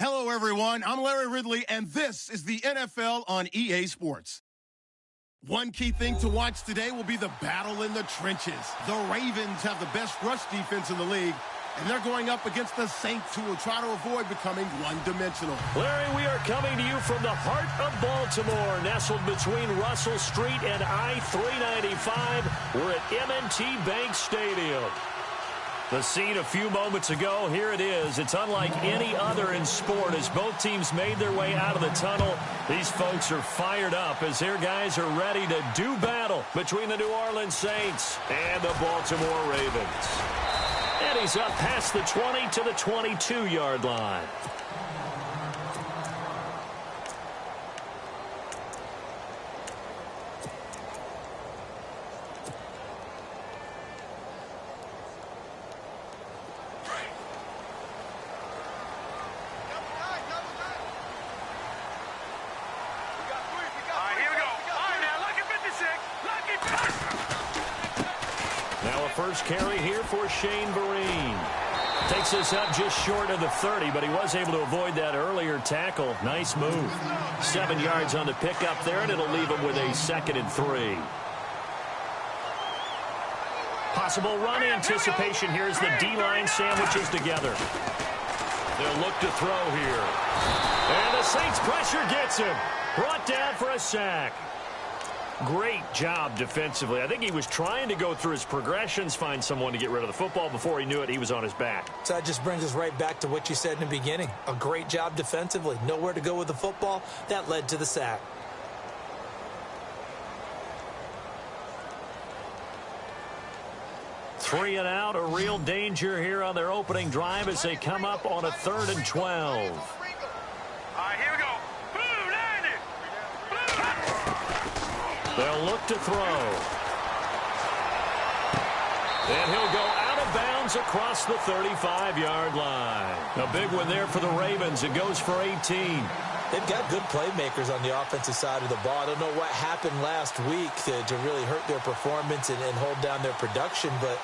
Hello, everyone. I'm Larry Ridley, and this is the NFL on EA Sports. One key thing to watch today will be the battle in the trenches. The Ravens have the best rush defense in the league, and they're going up against the Saints, who will try to avoid becoming one-dimensional. Larry, we are coming to you from the heart of Baltimore, nestled between Russell Street and I-395. We're at M&T Bank Stadium. The scene a few moments ago, here it is. It's unlike any other in sport as both teams made their way out of the tunnel. These folks are fired up as their guys are ready to do battle between the New Orleans Saints and the Baltimore Ravens. And he's up past the 20 to the 22-yard line. First carry here for Shane Vereen. Takes us up just short of the 30, but he was able to avoid that earlier tackle. Nice move. 7 yards on the pickup there, and it'll leave him with a 2nd and 3. Possible run anticipation here as the D-line sandwiches together. They'll look to throw here. And the Saints pressure gets him. Brought down for a sack. Great job defensively. I think he was trying to go through his progressions, find someone to get rid of the football. Before he knew it, he was on his back. So that just brings us right back to what you said in the beginning. A great job defensively. Nowhere to go with the football. That led to the sack. Three and out, a real danger here on their opening drive as they come up on a 3rd and 12. All right, here we go. They'll look to throw. And he'll go out of bounds across the 35-yard line. A big one there for the Ravens. It goes for 18. They've got good playmakers on the offensive side of the ball. I don't know what happened last week to really hurt their performance and hold down their production, but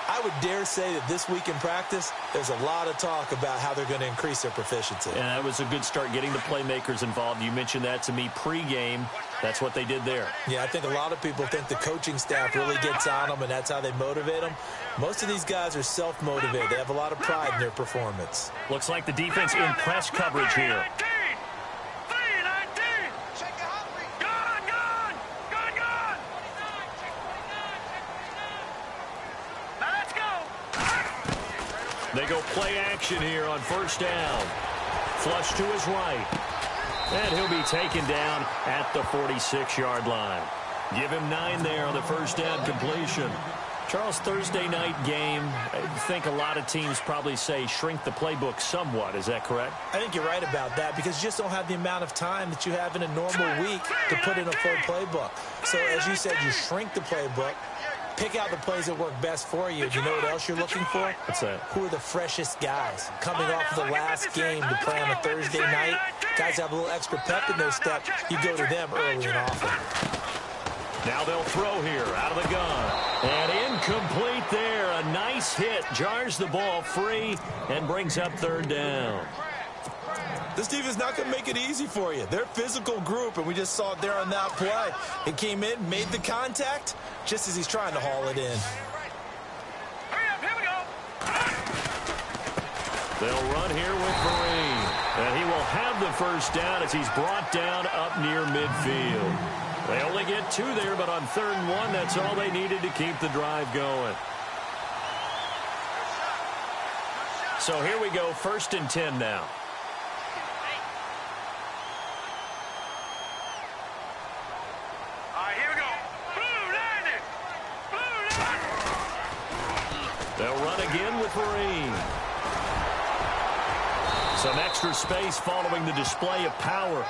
I would dare say that this week in practice, there's a lot of talk about how they're going to increase their proficiency. And that was a good start, getting the playmakers involved. You mentioned that to me pregame. That's what they did there. Yeah, I think a lot of people think the coaching staff really gets on them, and that's how they motivate them. Most of these guys are self-motivated. They have a lot of pride in their performance. Looks like the defense in press coverage here. They go play action here on first down. Flush to his right. And he'll be taken down at the 46-yard line. Give him 9 there on the first down completion. Charles, Thursday night game, I think a lot of teams probably say shrink the playbook somewhat. Is that correct? I think you're right about that because you just don't have the amount of time that you have in a normal week to put in a full playbook. So as you said, you shrink the playbook. Pick out the plays that work best for you. You know what else you're looking for? What's that? Who are the freshest guys? Coming off of the last game to play on a Thursday night, guys have a little extra pep in their step. You go to them early and often. Now they'll throw here out of the gun. And incomplete there. A nice hit. Jars the ball free and brings up 3rd down. This defense is not going to make it easy for you. They're a physical group, and we just saw it there on that play. He came in, made the contact, just as he's trying to haul it in. Hurry up, here we go. They'll run here with Vereen. And he will have the first down as he's brought down up near midfield. They only get 2 there, but on 3rd and 1, that's all they needed to keep the drive going. So here we go, 1st and 10 now. They'll run again with Vereen. Some extra space following the display of power.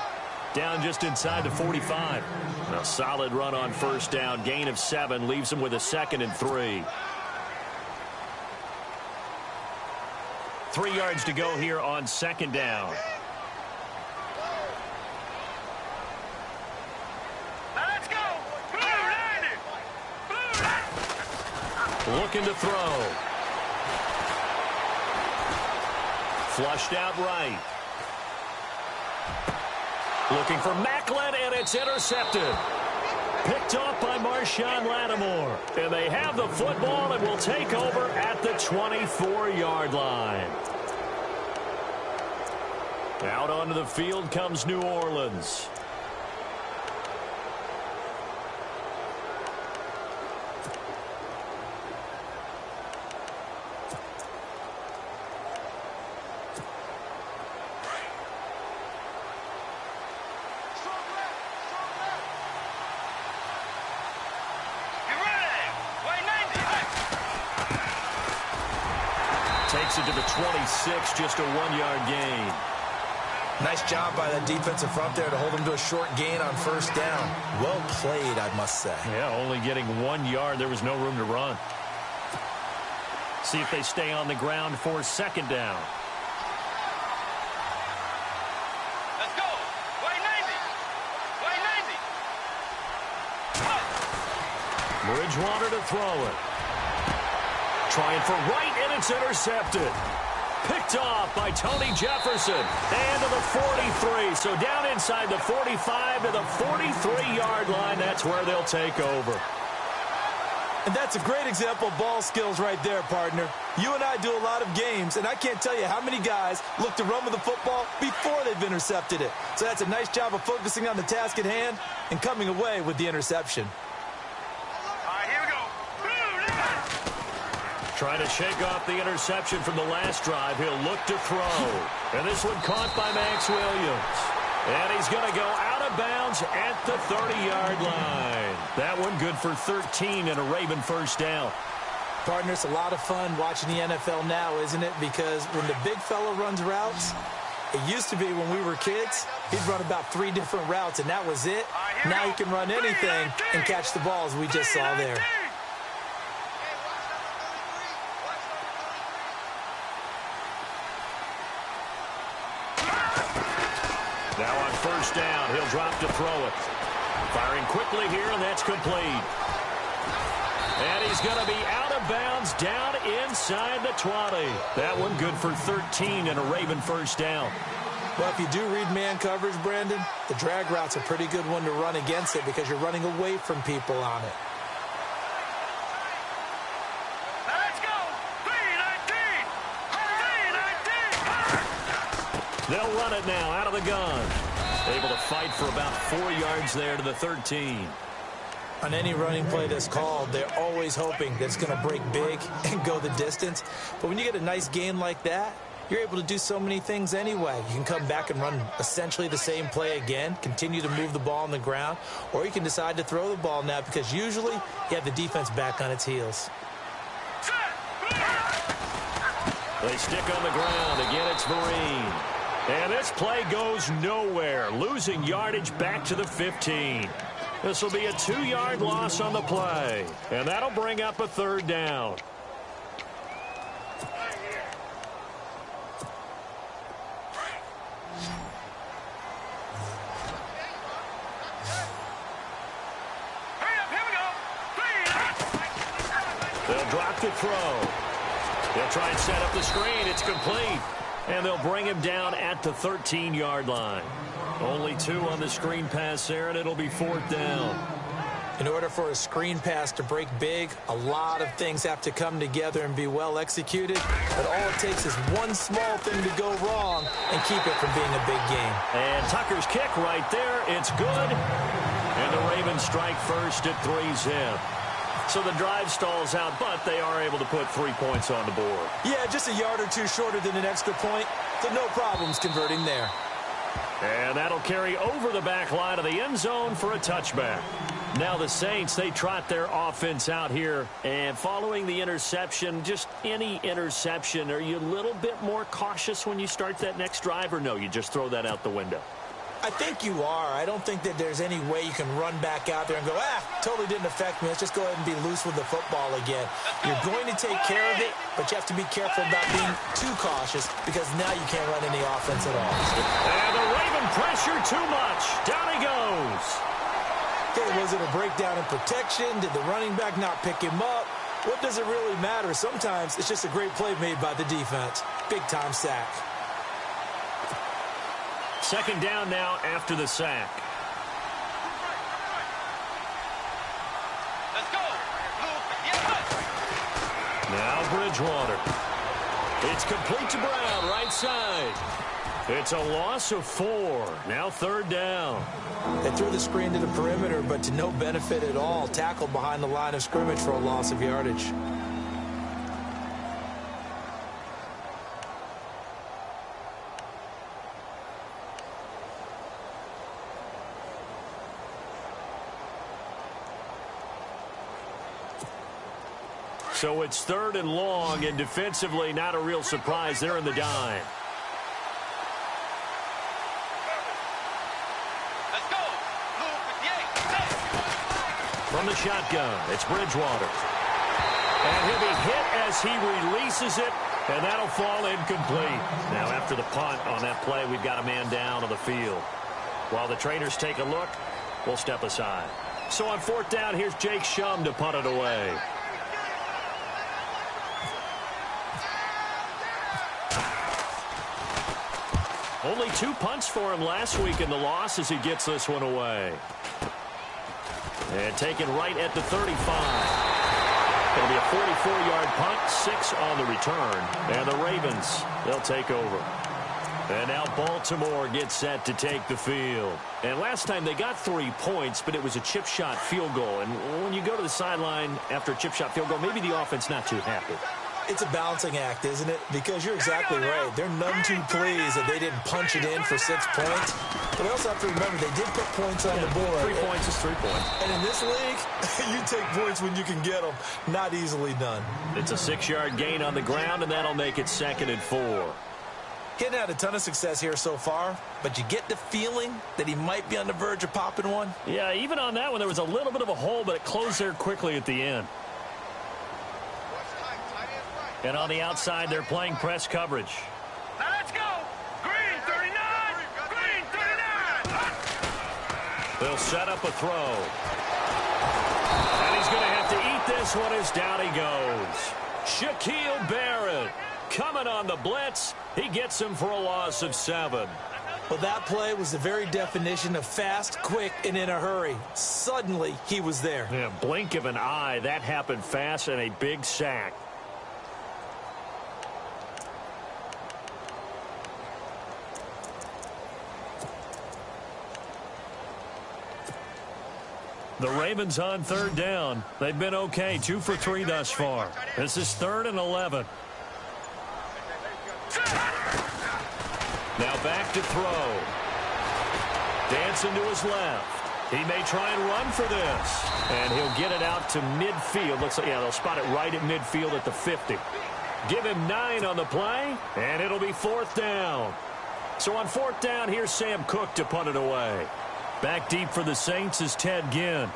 Down just inside the 45. A solid run on first down. Gain of 7 leaves him with a 2nd and 3. 3 yards to go here on 2nd down. Let's go. Looking to throw. Flushed out right. Looking for Macklin, and it's intercepted. Picked off by Marshawn Lattimore. And they have the football and will take over at the 24-yard line. Out onto the field comes New Orleans. Takes it to the 26, just a 1-yard gain. Nice job by that defensive front there to hold them to a short gain on first down. Well played, I must say. Yeah, only getting 1 yard. There was no room to run. See if they stay on the ground for second down. Let's go. Way 90. Way 90. Bridgewater to throw it. Trying for right, and it's intercepted. Picked off by Tony Jefferson. And to the 43. So down inside the 45 to the 43-yard line. That's where they'll take over. And that's a great example of ball skills right there, partner. You and I do a lot of games, and I can't tell you how many guys look to run with the football before they've intercepted it. So that's a nice job of focusing on the task at hand and coming away with the interception. All right, here we go. Trying to shake off the interception from the last drive. He'll look to throw. And this one caught by Max Williams. And he's going to go out of bounds at the 30-yard line. That one good for 13 and a Raven first down. Partner, it's a lot of fun watching the NFL now, isn't it? Because when the big fella runs routes, it used to be when we were kids, he'd run about 3 different routes, and that was it. Now he can run anything and catch the ball, as we just saw there. Now on first down, he'll drop to throw it. Firing quickly here, and that's complete. And he's going to be out of bounds down inside the 20. That one good for 13 and a Raven first down. Well, if you do read man coverage, Brandon, the drag route's a pretty good one to run against it because you're running away from people on it. Let's go. 319. 319. They'll run it now out of the gun. Able to fight for about 4 yards there to the 13. On any running play that's called, they're always hoping that it's going to break big and go the distance. But when you get a nice gain like that, you're able to do so many things anyway. You can come back and run essentially the same play again, continue to move the ball on the ground, or you can decide to throw the ball now because usually you have the defense back on its heels. They stick on the ground. Again, it's Vereen. And this play goes nowhere, losing yardage back to the 15. This will be a 2-yard loss on the play, and that'll bring up a third down. They'll drop the throw. They'll try and set up the screen. It's complete. And they'll bring him down at the 13-yard line. Only 2 on the screen pass there, and it'll be 4th down. In order for a screen pass to break big, a lot of things have to come together and be well executed. But all it takes is one small thing to go wrong and keep it from being a big game. And Tucker's kick right there. It's good. And the Ravens strike first at 3-zip. So the drive stalls out, but they are able to put 3 points on the board. Yeah, just a yard or 2 shorter than an extra point, so no problems converting there. And that'll carry over the back line of the end zone for a touchback. Now the Saints, they trot their offense out here. And following the interception, just any interception, are you a little bit more cautious when you start that next drive, or no, you just throw that out the window? I think you are. I don't think that there's any way you can run back out there and go, totally didn't affect me. Let's just go ahead and be loose with the football again. You're going to take care of it, but you have to be careful about being too cautious because now you can't run any offense at all. And the Raven pressure too much. Down he goes. Okay, was it a breakdown in protection? Did the running back not pick him up? What does it really matter? Sometimes it's just a great play made by the defense. Big-time sack. Second down now after the sack. Let's go. Now Bridgewater. It's complete to Brown, right side. It's a loss of 4. Now third down. They threw the screen to the perimeter, but to no benefit at all. Tackled behind the line of scrimmage for a loss of yardage. So it's third and long, and defensively not a real surprise. They're in the dime. Let's go. From the shotgun, it's Bridgewater. And he'll be hit as he releases it, and that'll fall incomplete. Now after the punt on that play, we've got a man down on the field. While the trainers take a look, we'll step aside. So on fourth down, here's Jake Shum to punt it away. Only 2 punts for him last week in the loss as he gets this one away. And taken right at the 35. It'll be a 44-yard punt, 6 on the return. And the Ravens, they'll take over. And now Baltimore gets set to take the field. And last time they got 3 points, but it was a chip shot field goal. And when you go to the sideline after a chip shot field goal, maybe the offense not too happy. It's a balancing act, isn't it? Because you're exactly right. They're none too pleased that they didn't punch it in for 6 points. But they also have to remember they did put points on the board. 3 points is 3 points. And in this league, you take points when you can get them. Not easily done. It's a 6-yard gain on the ground, and that'll make it 2nd and 4. Getting had a ton of success here so far, but you get the feeling that he might be on the verge of popping one. Yeah, even on that one, there was a little bit of a hole, but it closed there quickly at the end. And on the outside, they're playing press coverage. Now let's go. Green 39. Green 39. They'll set up a throw. And he's going to have to eat this one as down he goes. Shaquille Barrett coming on the blitz. He gets him for a loss of 7. Well, that play was the very definition of fast, quick, and in a hurry. Suddenly, he was there. Yeah, blink of an eye. That happened fast and a big sack. The Ravens on third down. They've been okay, 2 for 3 thus far. This is 3rd and 11. Now back to throw. Dancing to his left. He may try and run for this. And he'll get it out to midfield. Looks like, yeah, they'll spot it right at midfield at the 50. Give him 9 on the play, and it'll be 4th down. So on 4th down, here's Sam Cook to punt it away. Back deep for the Saints is Ted Ginn.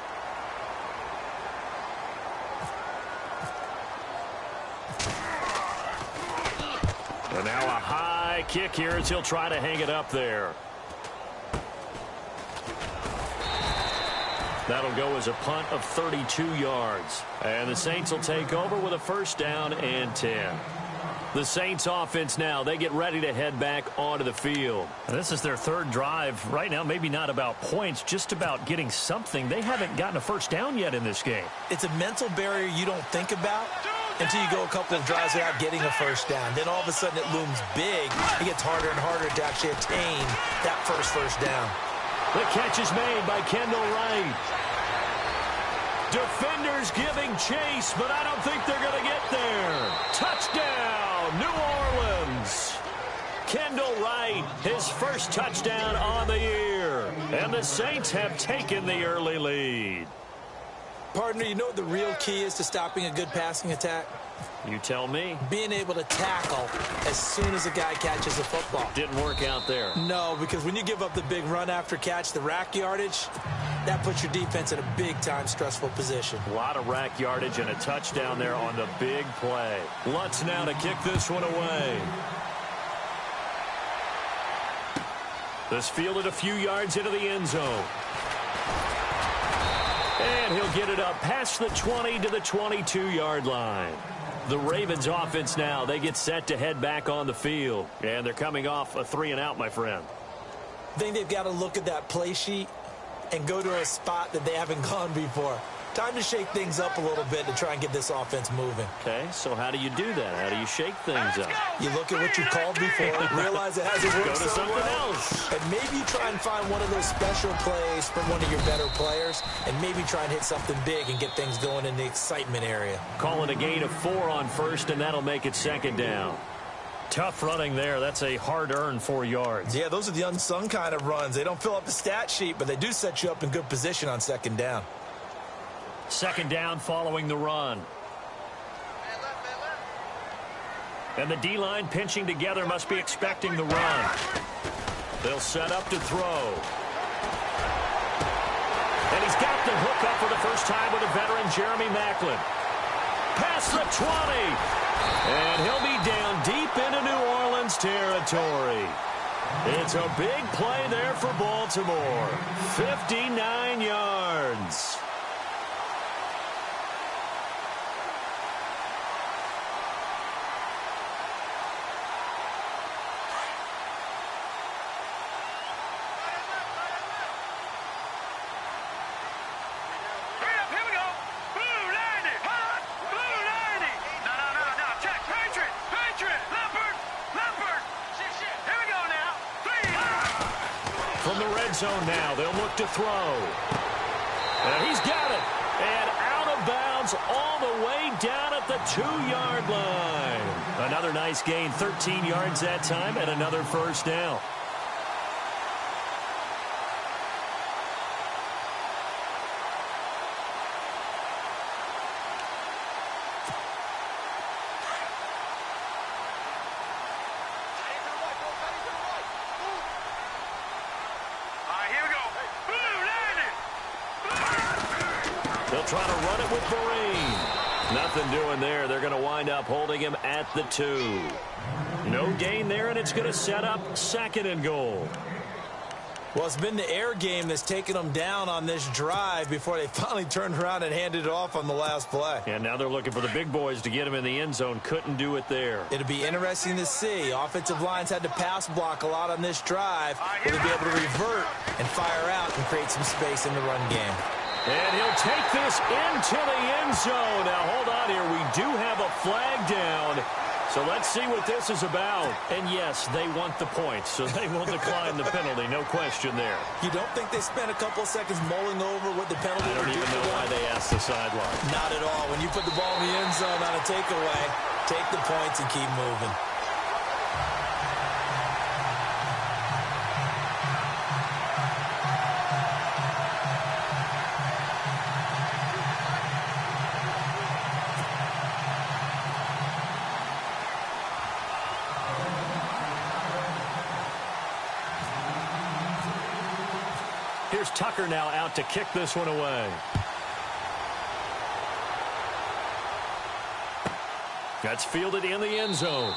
And now a high kick here as he'll try to hang it up there. That'll go as a punt of 32 yards. And the Saints will take over with a 1st down and 10. The Saints offense now, they get ready to head back onto the field. And this is their 3rd drive. Right now, maybe not about points, just about getting something. They haven't gotten a 1st down yet in this game. It's a mental barrier you don't think about until you go a couple of drives without getting a 1st down. Then all of a sudden it looms big. It gets harder and harder to actually attain that first down. The catch is made by Kendall Wright. Defenders giving chase, but I don't think they're going to get there. Touchdown, New Orleans. Kendall Wright, his first touchdown on the year. And the Saints have taken the early lead. Partner, you know what the real key is to stopping a good passing attack? You tell me. Being able to tackle as soon as a guy catches a football. Didn't work out there. No, because when you give up the big run after catch, the rack yardage, that puts your defense in a big-time stressful position. A lot of rack yardage and a touchdown there on the big play. Lutz now to kick this one away. This fielded a few yards into the end zone. And he'll get it up past the 20 to the 22-yard line. The Ravens offense now, they get set to head back on the field. And they're coming off a 3-and-out, my friend. I think they've got to look at that play sheet and go to a spot that they haven't gone before. Time to shake things up a little bit to try and get this offense moving. Okay, so how do you do that? How do you shake things up? You look at what you called before, realize it hasn't worked Go to so something well, else. and maybe try and find one of those special plays from one of your better players, and maybe try and hit something big and get things going in the excitement area. Calling a gain of 4 on first, and that'll make it second down. Tough running there. That's a hard-earned 4 yards. Yeah, those are the unsung kind of runs. They don't fill up the stat sheet, but they do set you up in good position on second down. Second down following the run. And the D-line pinching together must be expecting the run. They'll set up to throw. And he's got the hook up for the first time with a veteran, Jeremy Maclin. Past the 20. And he'll be down deep into New Orleans territory. It's a big play there for Baltimore. 59 yards. From the red zone now, they'll look to throw. And he's got it. And out of bounds all the way down at the 2-yard line. Another nice gain, 13 yards that time, and another first down. They'll try to run it with Vereen. Nothing doing there. They're going to wind up holding him at the 2. No gain there, and it's going to set up second and goal. Well, it's been the air game that's taken them down on this drive before they finally turned around and handed it off on the last play. And now they're looking for the big boys to get him in the end zone. Couldn't do it there. It'll be interesting to see. Offensive lines had to pass block a lot on this drive. Will they be able to revert and fire out and create some space in the run game? And he'll take this into the end zone. Now, hold on here. We do have a flag down. So let's see what this is about. And, yes, they want the points, so they will decline the penalty. No question there. You don't think they spent a couple of seconds mulling over what the penalty I don't even know why they asked the sideline. Not at all. When you put the ball in the end zone on a takeaway, take the points and keep moving. Here's Tucker now out to kick this one away. That's fielded in the end zone.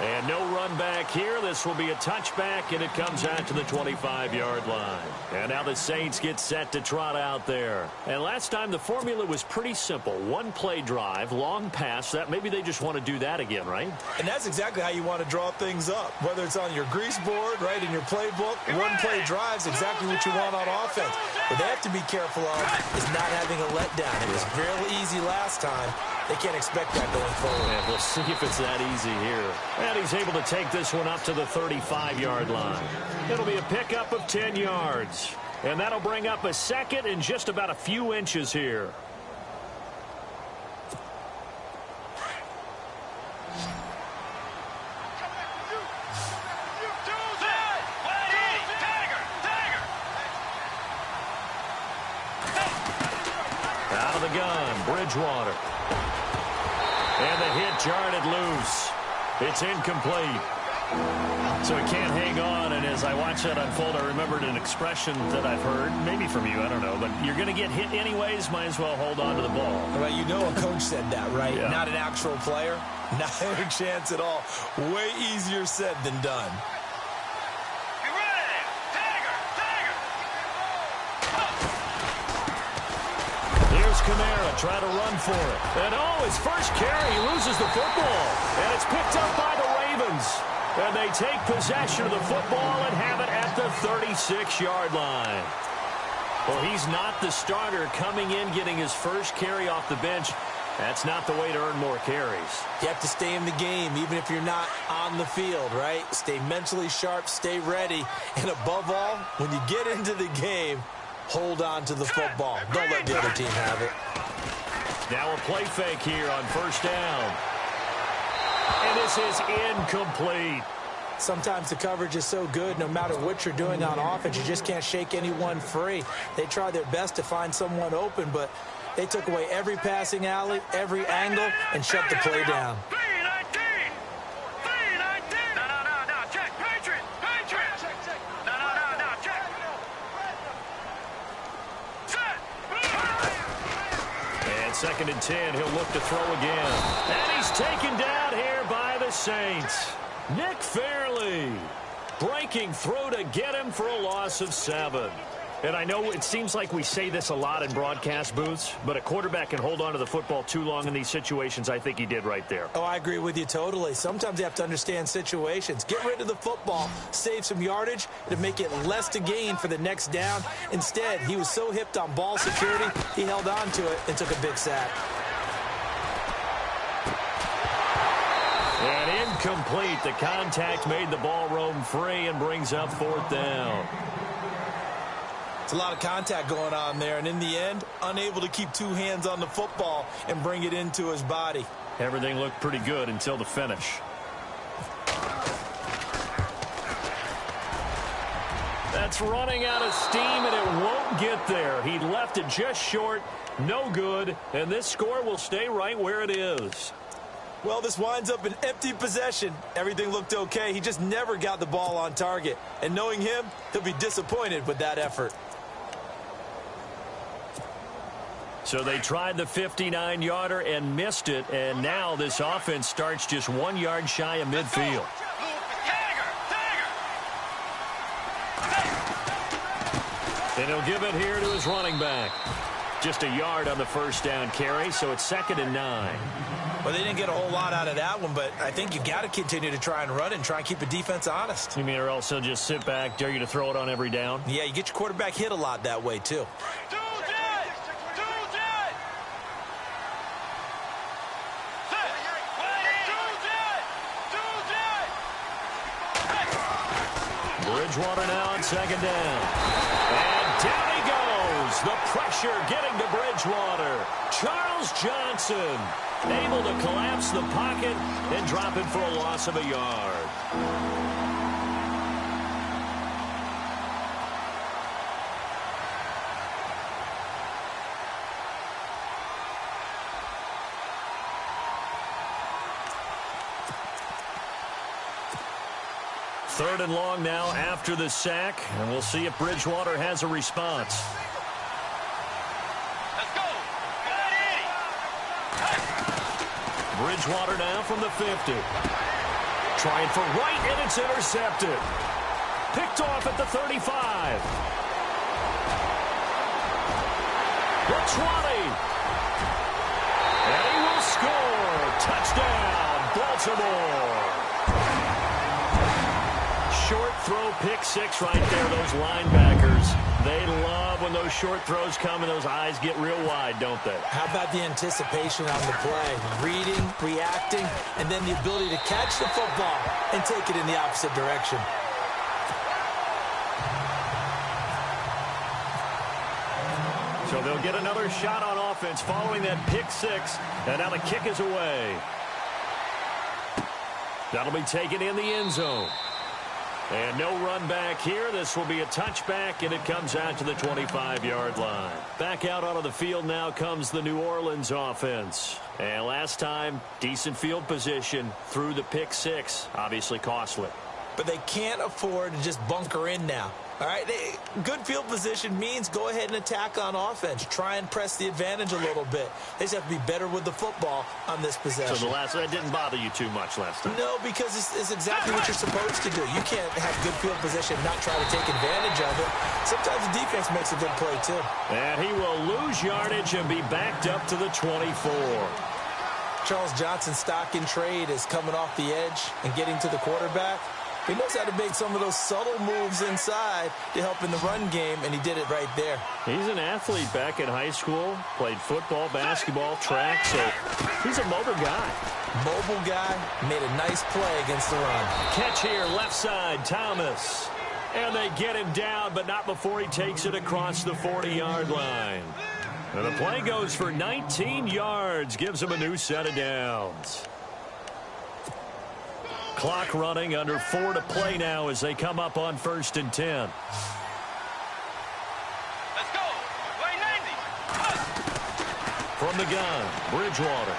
And no run back here. This will be a touchback, and it comes out to the 25-yard line. And now the Saints get set to trot out there. And last time the formula was pretty simple. One play drive, long pass. That maybe they just want to do that again, right? And that's exactly how you want to draw things up. Whether it's on your grease board, right, in your playbook, one play drive's exactly what you want on offense. What they have to be careful of is not having a letdown. It was real easy last time. They can't expect that going forward. And we'll see if it's that easy here. And he's able to take this one up to the 35-yard line. It'll be a pickup of 10 yards. And that'll bring up a second in just about a few inches here. Out of the gun, Bridgewater. And the hit jarred it loose. It's incomplete. So he can't hang on, and as I watch that unfold, I remembered an expression that I've heard, maybe from you, I don't know, but you're going to get hit anyways, might as well hold on to the ball. Well, you know a coach said that, right? Yeah. Not an actual player. Not a chance at all. Way easier said than done. Here's Kamara trying to run for it. And his first carry, he loses the football. And it's picked up by the Ravens. And they take possession of the football and have it at the 36-yard line. Well, he's not the starter coming in, getting his first carry off the bench. That's not the way to earn more carries. You have to stay in the game, even if you're not on the field, right? Stay mentally sharp, stay ready, and above all, when you get into the game, hold on to the football. Don't let the other team have it. Now a play fake here on first down. And this is incomplete. Sometimes the coverage is so good, no matter what you're doing on offense, you just can't shake anyone free. They try their best to find someone open, but they took away every passing alley, every angle, and shut the play down. 319! 319! No, check. Patriot! No, check. Set! And 2nd and 10, he'll look to throw again. And he's taken down here by the Saints. Nick Fairley breaking through to get him for a loss of 7. And I know it seems like we say this a lot in broadcast booths, but a quarterback can hold on to the football too long in these situations. I think he did right there. Oh, I agree with you totally. Sometimes you have to understand situations. Get rid of the football, save some yardage, to make it less to gain for the next down. Instead, he was so hipped on ball security, he held on to it and took a big sack. And incomplete. The contact made the ball roam free and brings up 4th down. It's a lot of contact going on there, and in the end, unable to keep two hands on the football and bring it into his body. Everything looked pretty good until the finish. That's running out of steam, and it won't get there. He left it just short, no good, and this score will stay right where it is. Well, this winds up an empty possession. Everything looked okay. He just never got the ball on target. And knowing him, he'll be disappointed with that effort. So they tried the 59-yarder and missed it, and now this offense starts just 1 yard shy of midfield. And he'll give it here to his running back. Just a yard on the first down carry, so it's 2nd and 9. Well, they didn't get a whole lot out of that one, but I think you've got to continue to try and run and try and keep the defense honest. You mean, or else he'll just sit back, dare you to throw it on every down? Yeah, you get your quarterback hit a lot that way, too. Bridgewater now on 2nd down. And down he goes. The pressure getting to Bridgewater. Charles Johnson able to collapse the pocket and drop it for a loss of a yard. Third and long now after the sack, and we'll see if Bridgewater has a response. Let's go. Bridgewater now from the 50. Trying for right, and it's intercepted. Picked off at the 35. The 20. And he will score. Touchdown, Baltimore. Short throw, pick 6 right there. Those linebackers, they love when those short throws come and those eyes get real wide, don't they? How about the anticipation on the play? Reading, reacting, and then the ability to catch the football and take it in the opposite direction. So they'll get another shot on offense following that pick 6, and now the kick is away. That'll be taken in the end zone. And no run back here. This will be a touchback, and it comes out to the 25-yard line. Back out onto the field now comes the New Orleans offense. And last time, decent field position through the pick 6. Obviously costly. But they can't afford to just bunker in now. All right, good field position means go ahead and attack on offense. Try and press the advantage a little bit. They just have to be better with the football on this possession. So that didn't bother you too much last time? No, because it's exactly what you're supposed to do. You can't have good field position and not try to take advantage of it. Sometimes the defense makes a good play, too. And he will lose yardage and be backed up to the 24. Charles Johnson's stock in trade is coming off the edge and getting to the quarterback. He knows how to make some of those subtle moves inside to help in the run game, and he did it right there. He's an athlete back in high school, played football, basketball, track, so he's a motor guy. Mobile guy, made a nice play against the run. Catch here, left side, Thomas. And they get him down, but not before he takes it across the 40-yard line. And the play goes for 19 yards, gives him a new set of downs. Clock running, under 4 to play now as they come up on 1st and 10. Let's go. Play 90. From the gun, Bridgewater.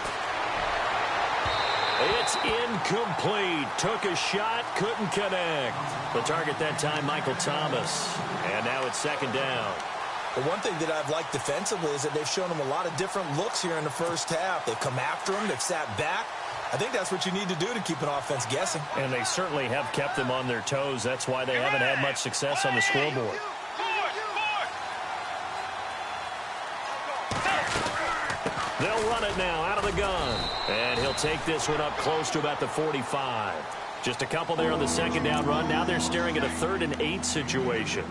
It's incomplete. Took a shot, couldn't connect. The target that time, Michael Thomas. And now it's 2nd down. The one thing that I've liked defensively is that they've shown him a lot of different looks here in the first half. They've come after him. They've sat back. I think that's what you need to do to keep an offense guessing. And they certainly have kept them on their toes. That's why they haven't had much success on the scoreboard. They'll run it now out of the gun. And he'll take this one up close to about the 45. Just a couple there on the 2nd down run. Now they're staring at a 3rd and 8 situation.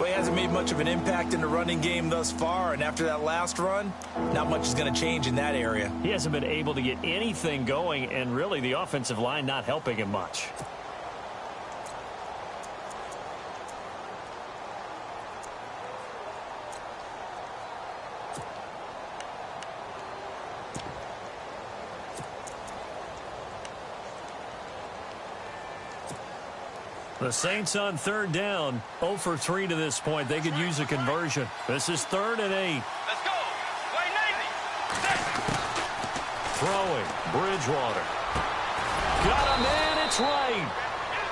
Well, he hasn't made much of an impact in the running game thus far, and after that last run, not much is going to change in that area. He hasn't been able to get anything going, and really the offensive line not helping him much. The Saints on 3rd down, 0 for 3 to this point. They could use a conversion. This is 3rd and 8. Let's go. Play 90. Throwing, Bridgewater. Got him in, it's right.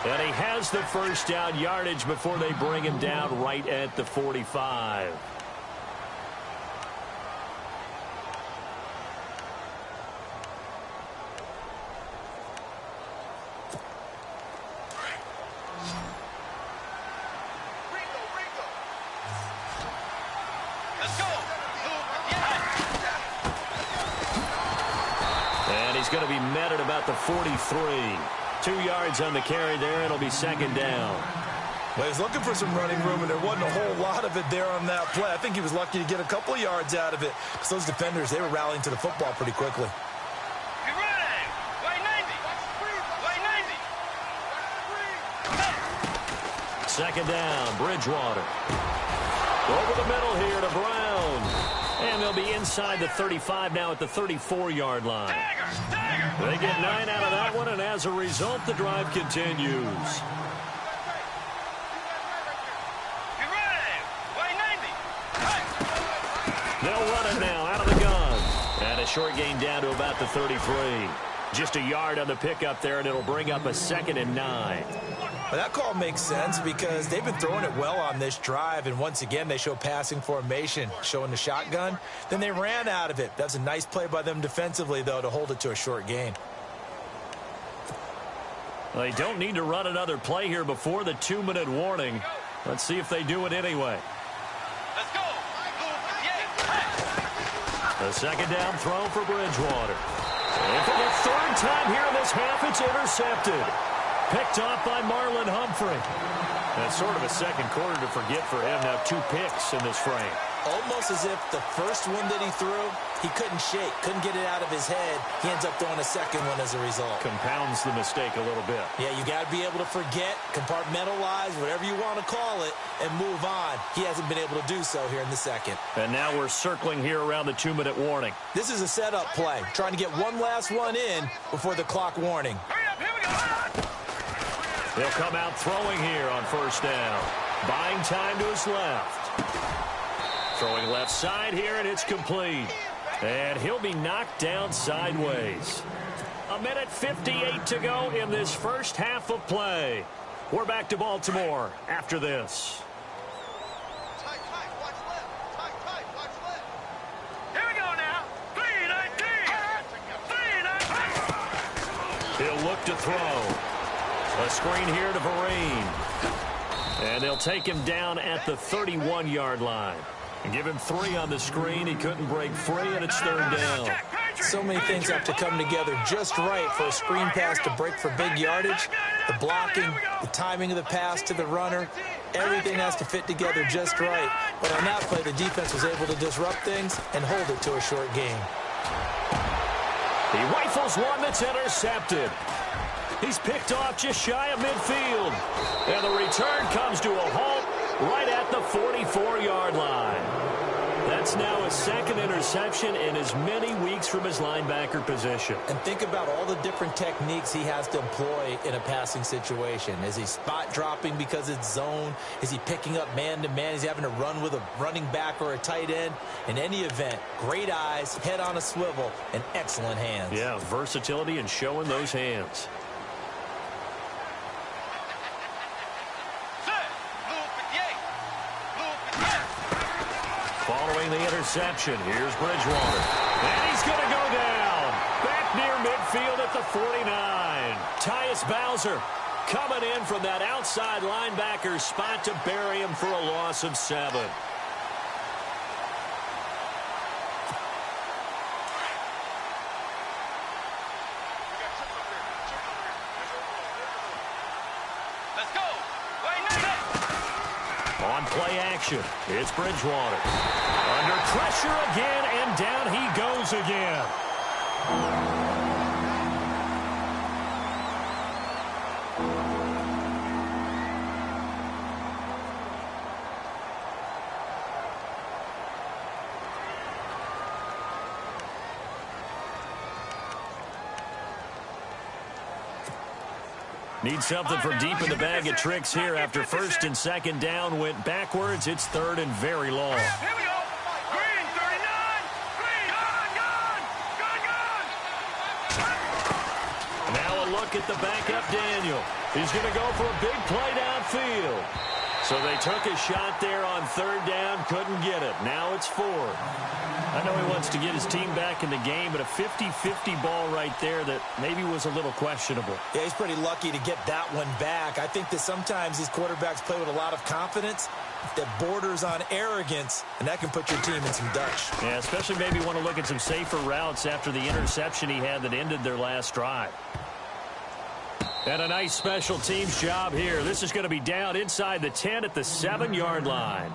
And he has the 1st down yardage before they bring him down right at the 45. Going to be met at about the 43. 2 yards on the carry there. It'll be 2nd down. Well, he's looking for some running room, and there wasn't a whole lot of it there on that play. I think he was lucky to get a couple of yards out of it because those defenders, they were rallying to the football pretty quickly. You're running. Play 90. Play 90. 2nd down, Bridgewater. Over the middle here to Brown. And they'll be inside the 35 now at the 34-yard line. They get 9 out of that one, and as a result, the drive continues. They'll run it now out of the gun. And a short gain down to about the 33. Just a yard on the pickup there, and it'll bring up a 2nd and 9. Well, that call makes sense because they've been throwing it well on this drive, and once again, they show passing formation, showing the shotgun. Then they ran out of it. That's a nice play by them defensively, though, to hold it to a short gain. Well, they don't need to run another play here before the 2-minute warning. Let's see if they do it anyway. Let's go. The 2nd down throw for Bridgewater. And for the 3rd time here in this half, it's intercepted. Picked off by Marlon Humphrey. That's sort of a 2nd quarter to forget for him. Now 2 picks in this frame. Almost as if the first one that he threw, he couldn't shake, couldn't get it out of his head. He ends up throwing a 2nd one as a result. Compounds the mistake a little bit. Yeah, you got to be able to forget, compartmentalize, whatever you want to call it, and move on. He hasn't been able to do so here in the 2nd. And now we're circling here around the 2-minute warning. This is a setup play, trying to get one last one in before the clock warning. Hurry up, here we go. They'll come out throwing here on 1st down. Buying time to his left. Throwing left side here, and it's complete. And he'll be knocked down sideways. 1:58 to go in this first half of play. We're back to Baltimore after this. Tight, watch left. Tight, watch left. Here we go now. 3-19. He'll look to throw. A screen here to Vereen. And they'll take him down at the 31-yard line. And give him 3 on the screen. He couldn't break free, and it's 3rd down. So many things have to come together just right for a screen pass to break for big yardage. The blocking, the timing of the pass to the runner, everything has to fit together just right. But on that play, the defense was able to disrupt things and hold it to a short gain. He rifles one that's intercepted. He's picked off just shy of midfield. And the return comes to a halt right at the 44-yard line. That's now his second interception in as many weeks from his linebacker position. And think about all the different techniques he has to employ in a passing situation. Is he spot dropping because it's zone? Is he picking up man-to-man? Is he having to run with a running back or a tight end? In any event, great eyes, head on a swivel, and excellent hands. Yeah, versatility and showing those hands. Following the interception, here's Bridgewater. And he's going to go down. Back near midfield at the 49. Tyus Bowser coming in from that outside linebacker spot to bury him for a loss of 7. Let's go. On play action, it's Bridgewater. Under pressure again, and down he goes again. Need something from deep in the bag of tricks here after first and second down went backwards. It's third and very long. Here we go. Green, 39. Green, gone. Now a look at the backup Daniel. He's going to go for a big play downfield. So they took a shot there on third down, couldn't get it. Now it's 4. I know he wants to get his team back in the game, but a 50-50 ball right there that maybe was a little questionable. Yeah, he's pretty lucky to get that one back. I think that sometimes these quarterbacks play with a lot of confidence that borders on arrogance, and that can put your team in some Dutch. Yeah, especially maybe want to look at some safer routes after the interception he had that ended their last drive. And a nice special teams job here. This is going to be down inside the 10 at the 7-yard line.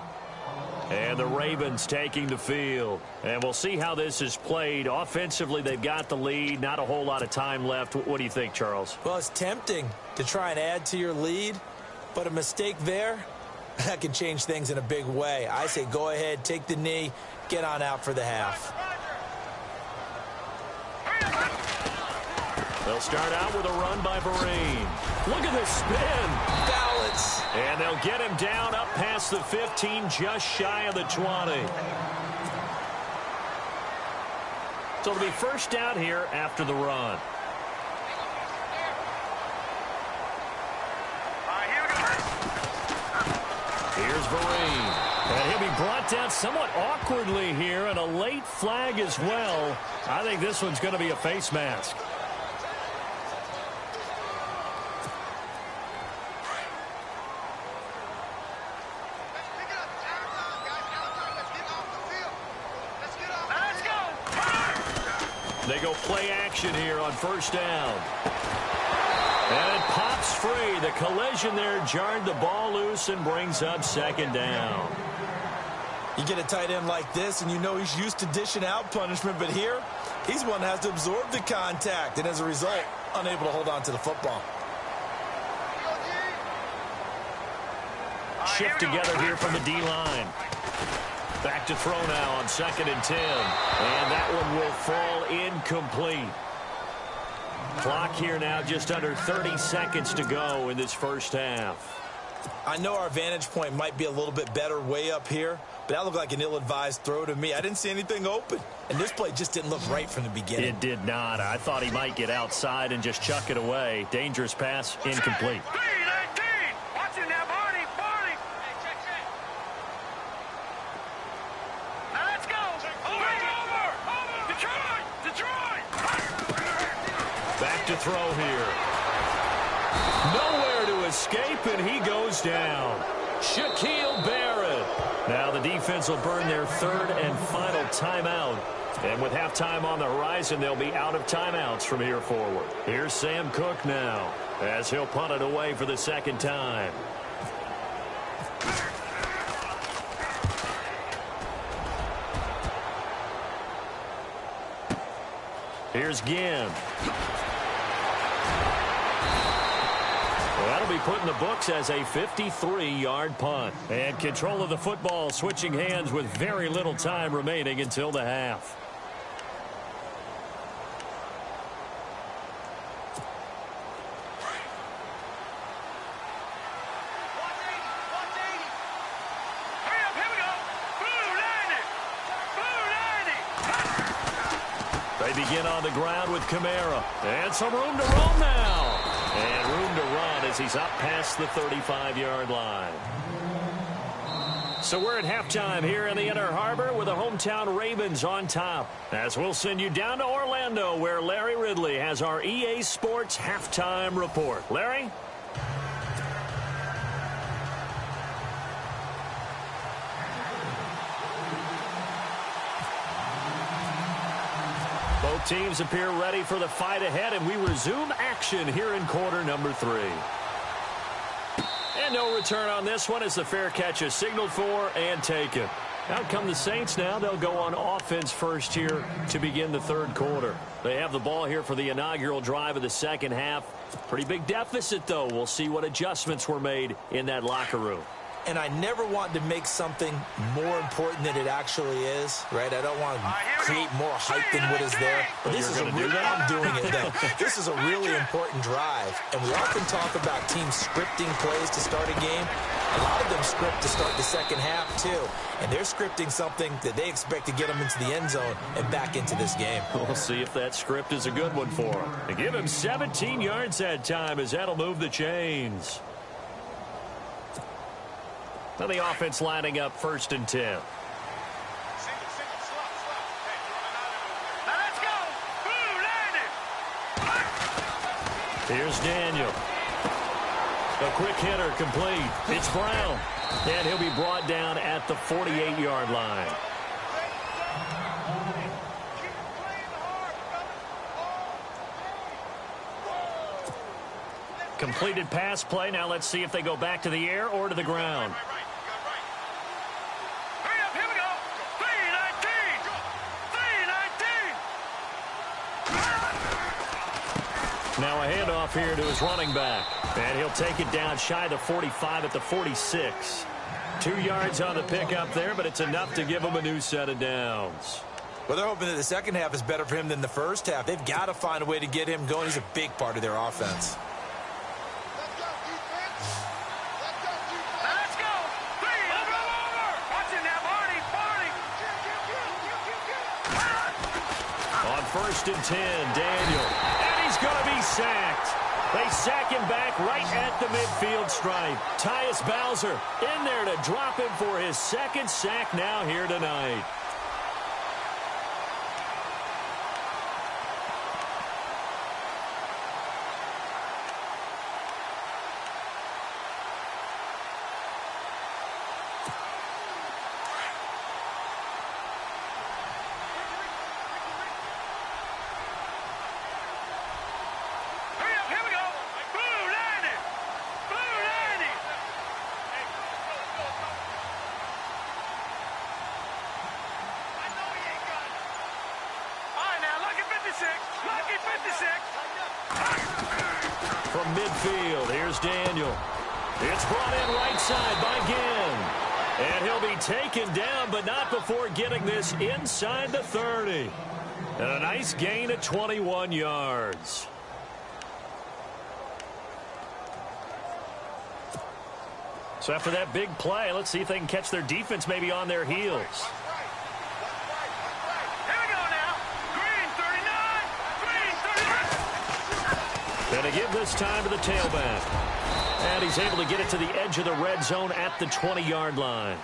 And the Ravens taking the field. And we'll see how this is played. Offensively, they've got the lead. Not a whole lot of time left. What do you think, Charles? Well, it's tempting to try and add to your lead, but a mistake there, that can change things in a big way. I say go ahead, take the knee, get on out for the half. They'll start out with a run by Vereen. Look at this spin. Balance. And they'll get him down up past the 15, just shy of the 20. So it'll be first down here after the run. Here's Vereen. And he'll be brought down somewhat awkwardly here, and a late flag as well. I think this one's going to be a face mask. They go play action here on first down. And it pops free. The collision there jarred the ball loose and brings up second down. You get a tight end like this, and you know he's used to dishing out punishment, but here, he's one that has to absorb the contact, and as a result, unable to hold on to the football. Shift together here from the D-line. Back to throw now on 2nd and 10. And that one will fall incomplete. Clock here now just under 30 seconds to go in this first half. I know our vantage point might be a little bit better way up here, but that looked like an ill-advised throw to me. I didn't see anything open, and this play just didn't look right from the beginning. It did not. I thought he might get outside and just chuck it away. Dangerous pass, incomplete. Back to throw here. Nowhere to escape, and he goes down. Shaquille Barrett. Now the defense will burn their third and final timeout And with halftime on the horizon, they'll be out of timeouts from here forward. Here's Sam Cook now as he'll punt it away for the second time. Here's Ginn. Well, that'll be put in the books as a 53-yard punt. And control of the football switching hands with very little time remaining until the half. They begin on the ground with Kamara. And some room to roam now. And room to run as he's up past the 35-yard line. So we're at halftime here in the Inner Harbor with the hometown Ravens on top. As we'll send you down to Orlando where Larry Ridley has our EA Sports halftime report. Larry? Both teams appear ready for the fight ahead, and we resume action here in quarter number 3. And no return on this one as the fair catch is signaled for and taken. Out come the Saints now. They'll go on offense first here to begin the third quarter. They have the ball here for the inaugural drive of the second half. Pretty big deficit, though. We'll see what adjustments were made in that locker room. And I never want to make something more important than it actually is, right? I don't want to create more hype than what is there. But this is I'm doing it though. This is a really important drive. And we often talk about teams scripting plays to start a game. A lot of them script to start the second half too. And they're scripting something that they expect to get them into the end zone and back into this game. We'll see if that script is a good one for them. They give him 17 yards that time as that'll move the chains. Now the offense lining up 1st and 10. Now let's go. Blue landed. Here's Daniel. A quick hitter complete. It's Brown. And he'll be brought down at the 48-yard line. Completed pass play. Now let's see if they go back to the air or to the ground. Now a handoff here to his running back. And he'll take it down shy of the 45 at the 46. 2 yards on the pickup there, but it's enough to give him a new set of downs. Well, they're hoping that the second half is better for him than the first half. They've got to find a way to get him going. He's a big part of their offense. On 1st and 10, Daniel. And he's going to be sacked. They sack him back right at the midfield stripe. Tyus Bowser in there to drop him for his second sack now here tonight. From midfield, here's Daniel. It's brought in right side by Ginn. And he'll be taken down, but not before getting this inside the 30. And a nice gain of 21 yards. So after that big play, let's see if they can catch their defense maybe on their heels. And to give this time to the tailback. And he's able to get it to the edge of the red zone at the 20-yard line.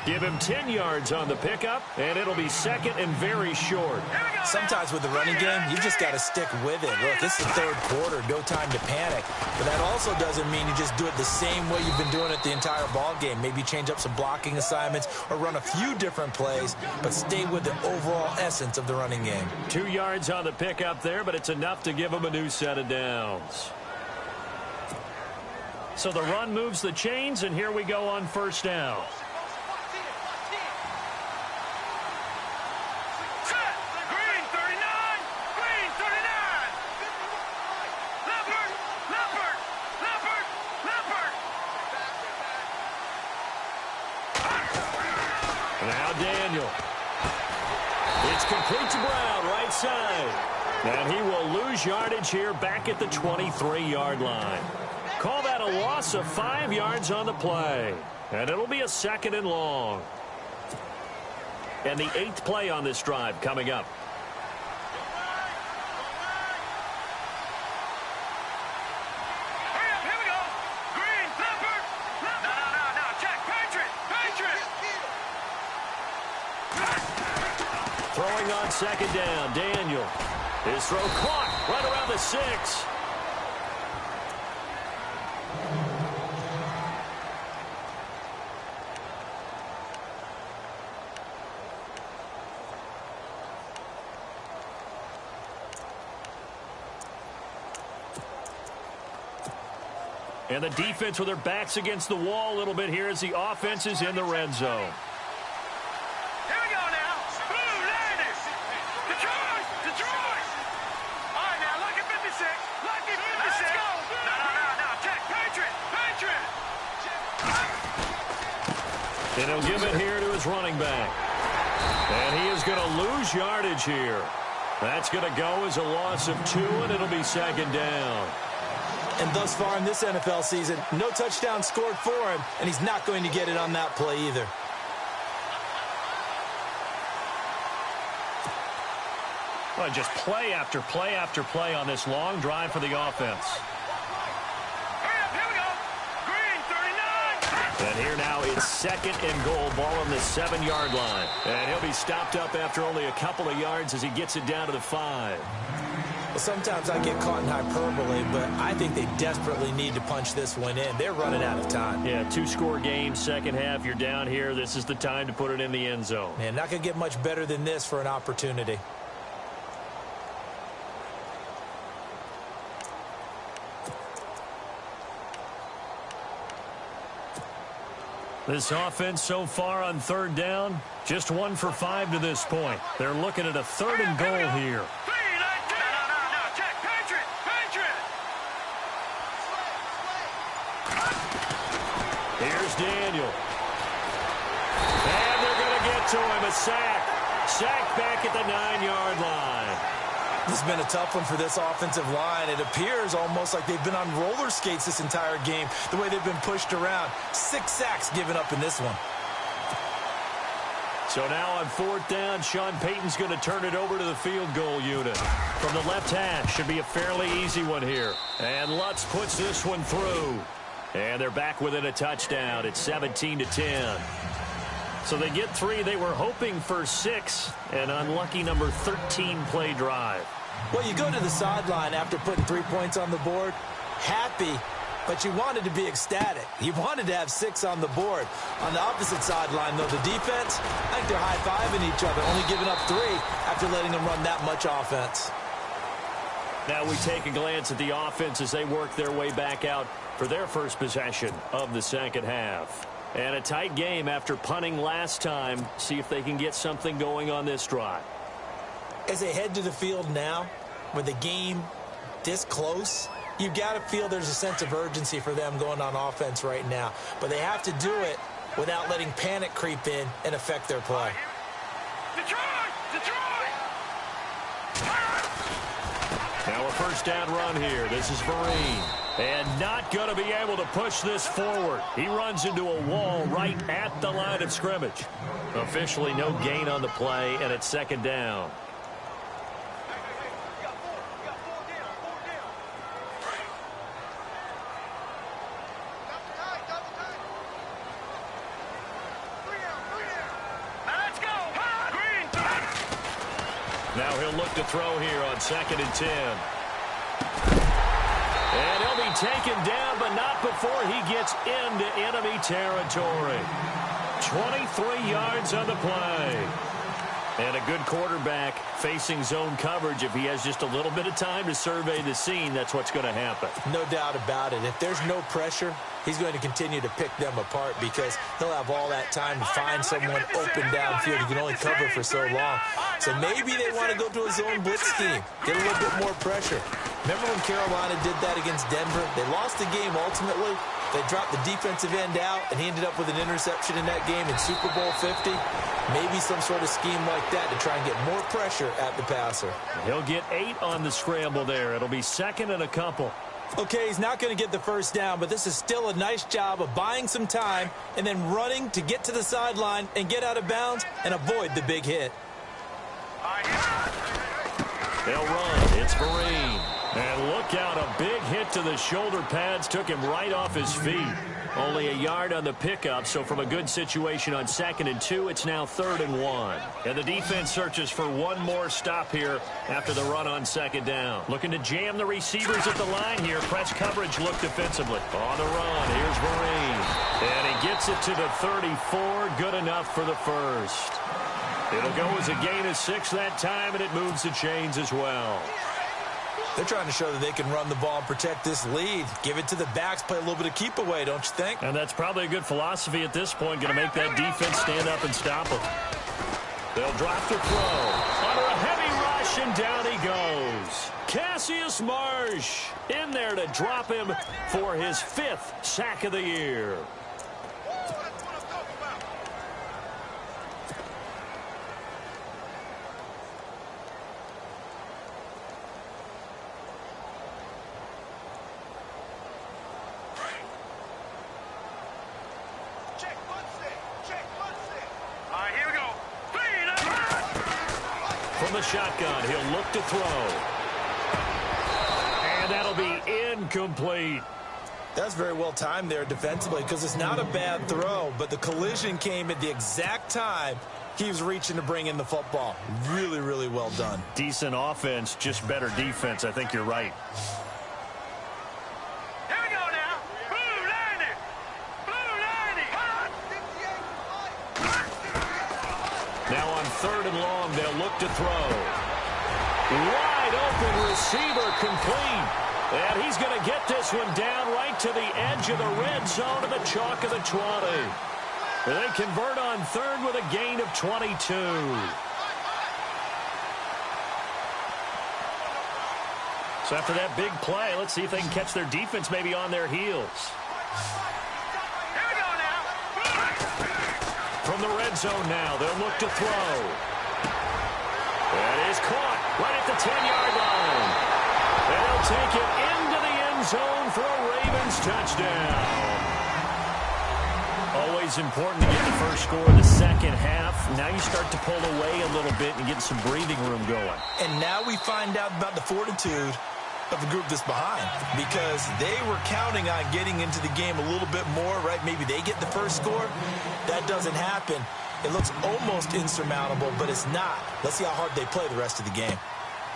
Give him 10 yards on the pickup, and it'll be second and very short. Sometimes with the running game, you just got to stick with it. Look, it's the third quarter, no time to panic. But that also doesn't mean you just do it the same way you've been doing it the entire ball game. Maybe change up some blocking assignments or run a few different plays, but stay with the overall essence of the running game. 2 yards on the pickup there, but it's enough to give him a new set of downs. So the run moves the chains, and here we go on first down. Now Daniel. It's complete to Brown, right side. And he will lose yardage here back at the 23-yard line. Call that a loss of 5 yards on the play. And it'll be a second and long. And the 8th play on this drive coming up. Throwing on second down, Daniel. His throw caught right around the 6. And the defense with their backs against the wall a little bit here as the offense is in the red zone. And he'll give it here to his running back. And he is going to lose yardage here. That's going to go as a loss of 2, and it'll be second down. And thus far in this NFL season, no touchdown scored for him, and he's not going to get it on that play either. Well, just play after play after play on this long drive for the offense. And here now it's second and goal, ball on the 7-yard line. And he'll be stopped up after only a couple of yards as he gets it down to the 5. Well, sometimes I get caught in hyperbole, but I think they desperately need to punch this one in. They're running out of time. Yeah, 2-score game, second half. You're down here. This is the time to put it in the end zone. Man, not going to get much better than this for an opportunity. This offense so far on third down, just 1 for 5 to this point. They're looking at a third and goal here. Here's Daniel. And they're going to get to him, a sack. Sack back at the 9-yard line. This has been a tough one for this offensive line. It appears almost like they've been on roller skates this entire game, the way they've been pushed around. 6 sacks given up in this one. So now on fourth down, Sean Payton's going to turn it over to the field goal unit. From the left hash, should be a fairly easy one here. And Lutz puts this one through. And they're back within a touchdown. It's 17-10. So they get 3. They were hoping for 6. An unlucky number 13 play drive. Well, you go to the sideline after putting 3 points on the board, happy, but you wanted to be ecstatic. You wanted to have 6 on the board. On the opposite sideline, though, the defense, I think they're high-fiving each other, only giving up 3 after letting them run that much offense. Now we take a glance at the offense as they work their way back out for their first possession of the second half. And a tight game after punting last time. See if they can get something going on this drive. As they head to the field now, with the game this close, you've got to feel there's a sense of urgency for them going on offense right now. But they have to do it without letting panic creep in and affect their play. Now a first down run here. This is Vereen. And not going to be able to push this forward. He runs into a wall right at the line of scrimmage. Officially no gain on the play, and it's second down. Now he'll look to throw here on 2nd and 10. And he'll be taken down, but not before he gets into enemy territory. 23 yards on the play. And a good quarterback facing zone coverage. If he has just a little bit of time to survey the scene, that's what's going to happen. No doubt about it. If there's no pressure, he's going to continue to pick them apart because he'll have all that time to find someone open downfield. He can only cover for so long. So maybe they want to go to a zone blitz scheme, get a little bit more pressure. Remember when Carolina did that against Denver? They lost the game ultimately. They dropped the defensive end out, and he ended up with an interception in that game in Super Bowl 50. Maybe some sort of scheme like that to try and get more pressure at the passer. He'll get 8 on the scramble there. It'll be 2nd and a couple. Okay, he's not going to get the first down, but this is still a nice job of buying some time and then running to get to the sideline and get out of bounds and avoid the big hit. They'll run. It's Vereen. And look out, a big hit to the shoulder pads took him right off his feet. Only a yard on the pickup, so from a good situation on 2nd and 2, it's now 3rd and 1. And the defense searches for one more stop here after the run on 2nd down. Looking to jam the receivers at the line here. Press coverage look defensively. On the run, here's Vereen. And he gets it to the 34, good enough for the first. It'll go as a gain of 6 that time, and it moves the chains as well. They're trying to show that they can run the ball and protect this lead. Give it to the backs, play a little bit of keep away, don't you think? And that's probably a good philosophy at this point, going to make that defense stand up and stop them. They'll drop the throw. Under a heavy rush, and down he goes. Cassius Marsh in there to drop him for his 5th sack of the year. From the shotgun, he'll look to throw. And that'll be incomplete. That's very well timed there defensively because it's not a bad throw, but the collision came at the exact time he was reaching to bring in the football. Really, really well done. Decent offense, just better defense. I think you're right. Here we go now. Blue 90. Blue 90. Now on 3rd and long, they'll look to throw. Wide open receiver complete. And he's going to get this one down right to the edge of the red zone of the chalk of the 20. They convert on 3rd with a gain of 22. So after that big play, let's see if they can catch their defense maybe on their heels. Here we go now. From the red zone now, they'll look to throw. That is caught right at the 10-yard line. And they'll take it into the end zone for a Ravens touchdown. Always important to get the first score of the second half. Now you start to pull away a little bit and get some breathing room going. And now we find out about the fortitude of the group that's behind because they were counting on getting into the game a little bit more, right? Maybe they get the first score. That doesn't happen. It looks almost insurmountable, but it's not. Let's see how hard they play the rest of the game.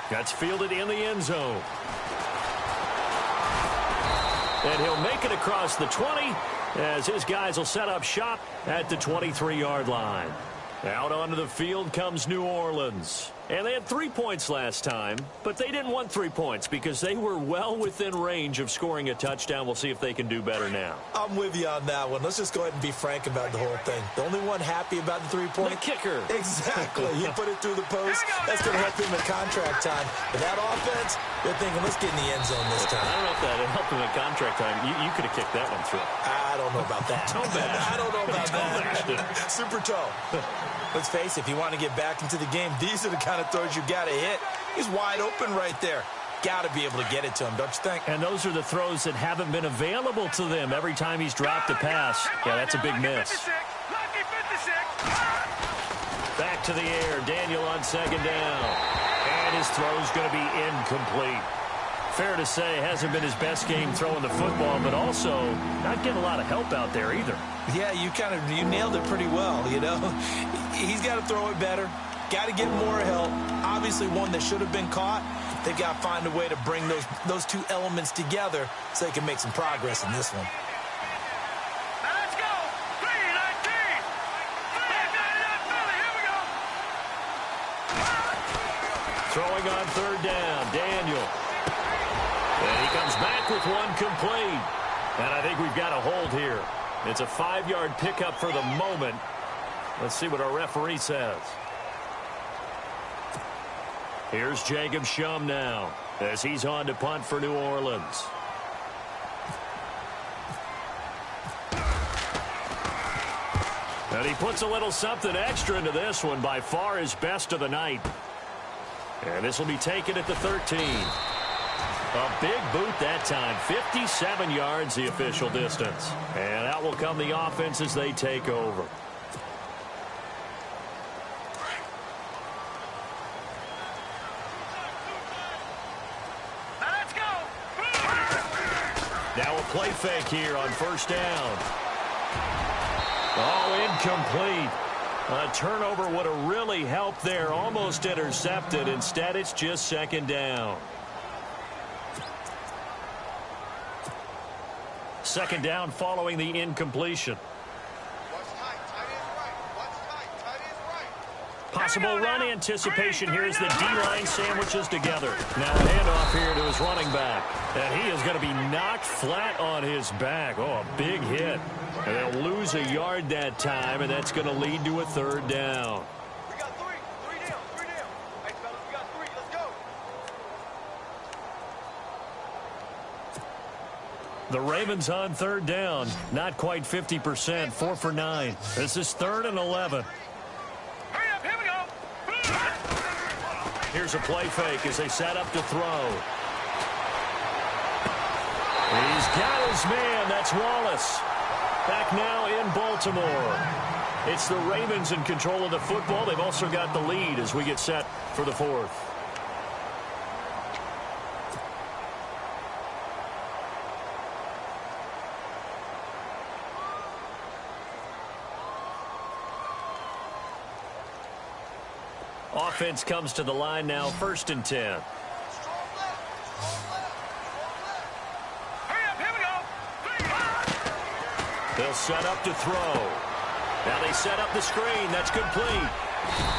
That's fielded in the end zone. And he'll make it across the 20 as his guys will set up shop at the 23-yard line. Out onto the field comes New Orleans. And they had 3 points last time, but they didn't want 3 points because they were well within range of scoring a touchdown. We'll see if they can do better now. I'm with you on that one. Let's just go ahead and be frank about the whole thing. The only one happy about the 3-point? The kicker. Exactly. He put it through the post. That's going to help him at contract time. But that offense, they're thinking, let's get in the end zone this time. I don't know if that helped him at contract time. You could have kicked that one through. I don't know about that. Toe bash. I don't know about Toe that. Super toe. Let's face it, if you want to get back into the game, these are the kind of throws you got to hit. He's wide open right there. Got to be able to get it to him, don't you think? And those are the throws that haven't been available to them every time he's dropped a pass. Yeah, that's a big miss. Back to the air. Daniel on 2nd down. And his throw's going to be incomplete. Fair to say, hasn't been his best game throwing the football, but also not getting a lot of help out there either. Yeah, you nailed it pretty well, you know. He's got to throw it better. Got to get more help. Obviously one that should have been caught. They've got to find a way to bring those two elements together so they can make some progress in this one. Now let's go. 3-19. 5-99 Philly. Here we go. Throwing on third down, Daniel. And he comes back with one complete. And I think we've got a hold here. It's a 5-yard pickup for the moment. Let's see what our referee says. Here's Jacob Shum now as he's on to punt for New Orleans. And he puts a little something extra into this one, by far his best of the night. And this will be taken at the 13. A big boot that time, 57 yards the official distance. And out will come the offense as they take over. Now a play fake here on first down. Oh, incomplete. A turnover would have really helped there. Almost intercepted. Instead, it's just second down. Second down following the incompletion. Possible run anticipation here as the D-line sandwiches together. Now a handoff here to his running back. And he is going to be knocked flat on his back. Oh, a big hit. And they'll lose a yard that time, and that's going to lead to a third down. We got three. Three down. Hey, fellas, we got three. Let's go. The Ravens on third down. Not quite 50%. 4 for 9. This is 3rd and 11. Hurry up. Here we go. Here's a play fake as they set up to throw. He's got his man. That's Wallace. Back now in Baltimore. It's the Ravens in control of the football. They've also got the lead as we get set for the 4th. Offense comes to the line now, 1st and 10. They'll set up to throw. Now they set up the screen. That's complete.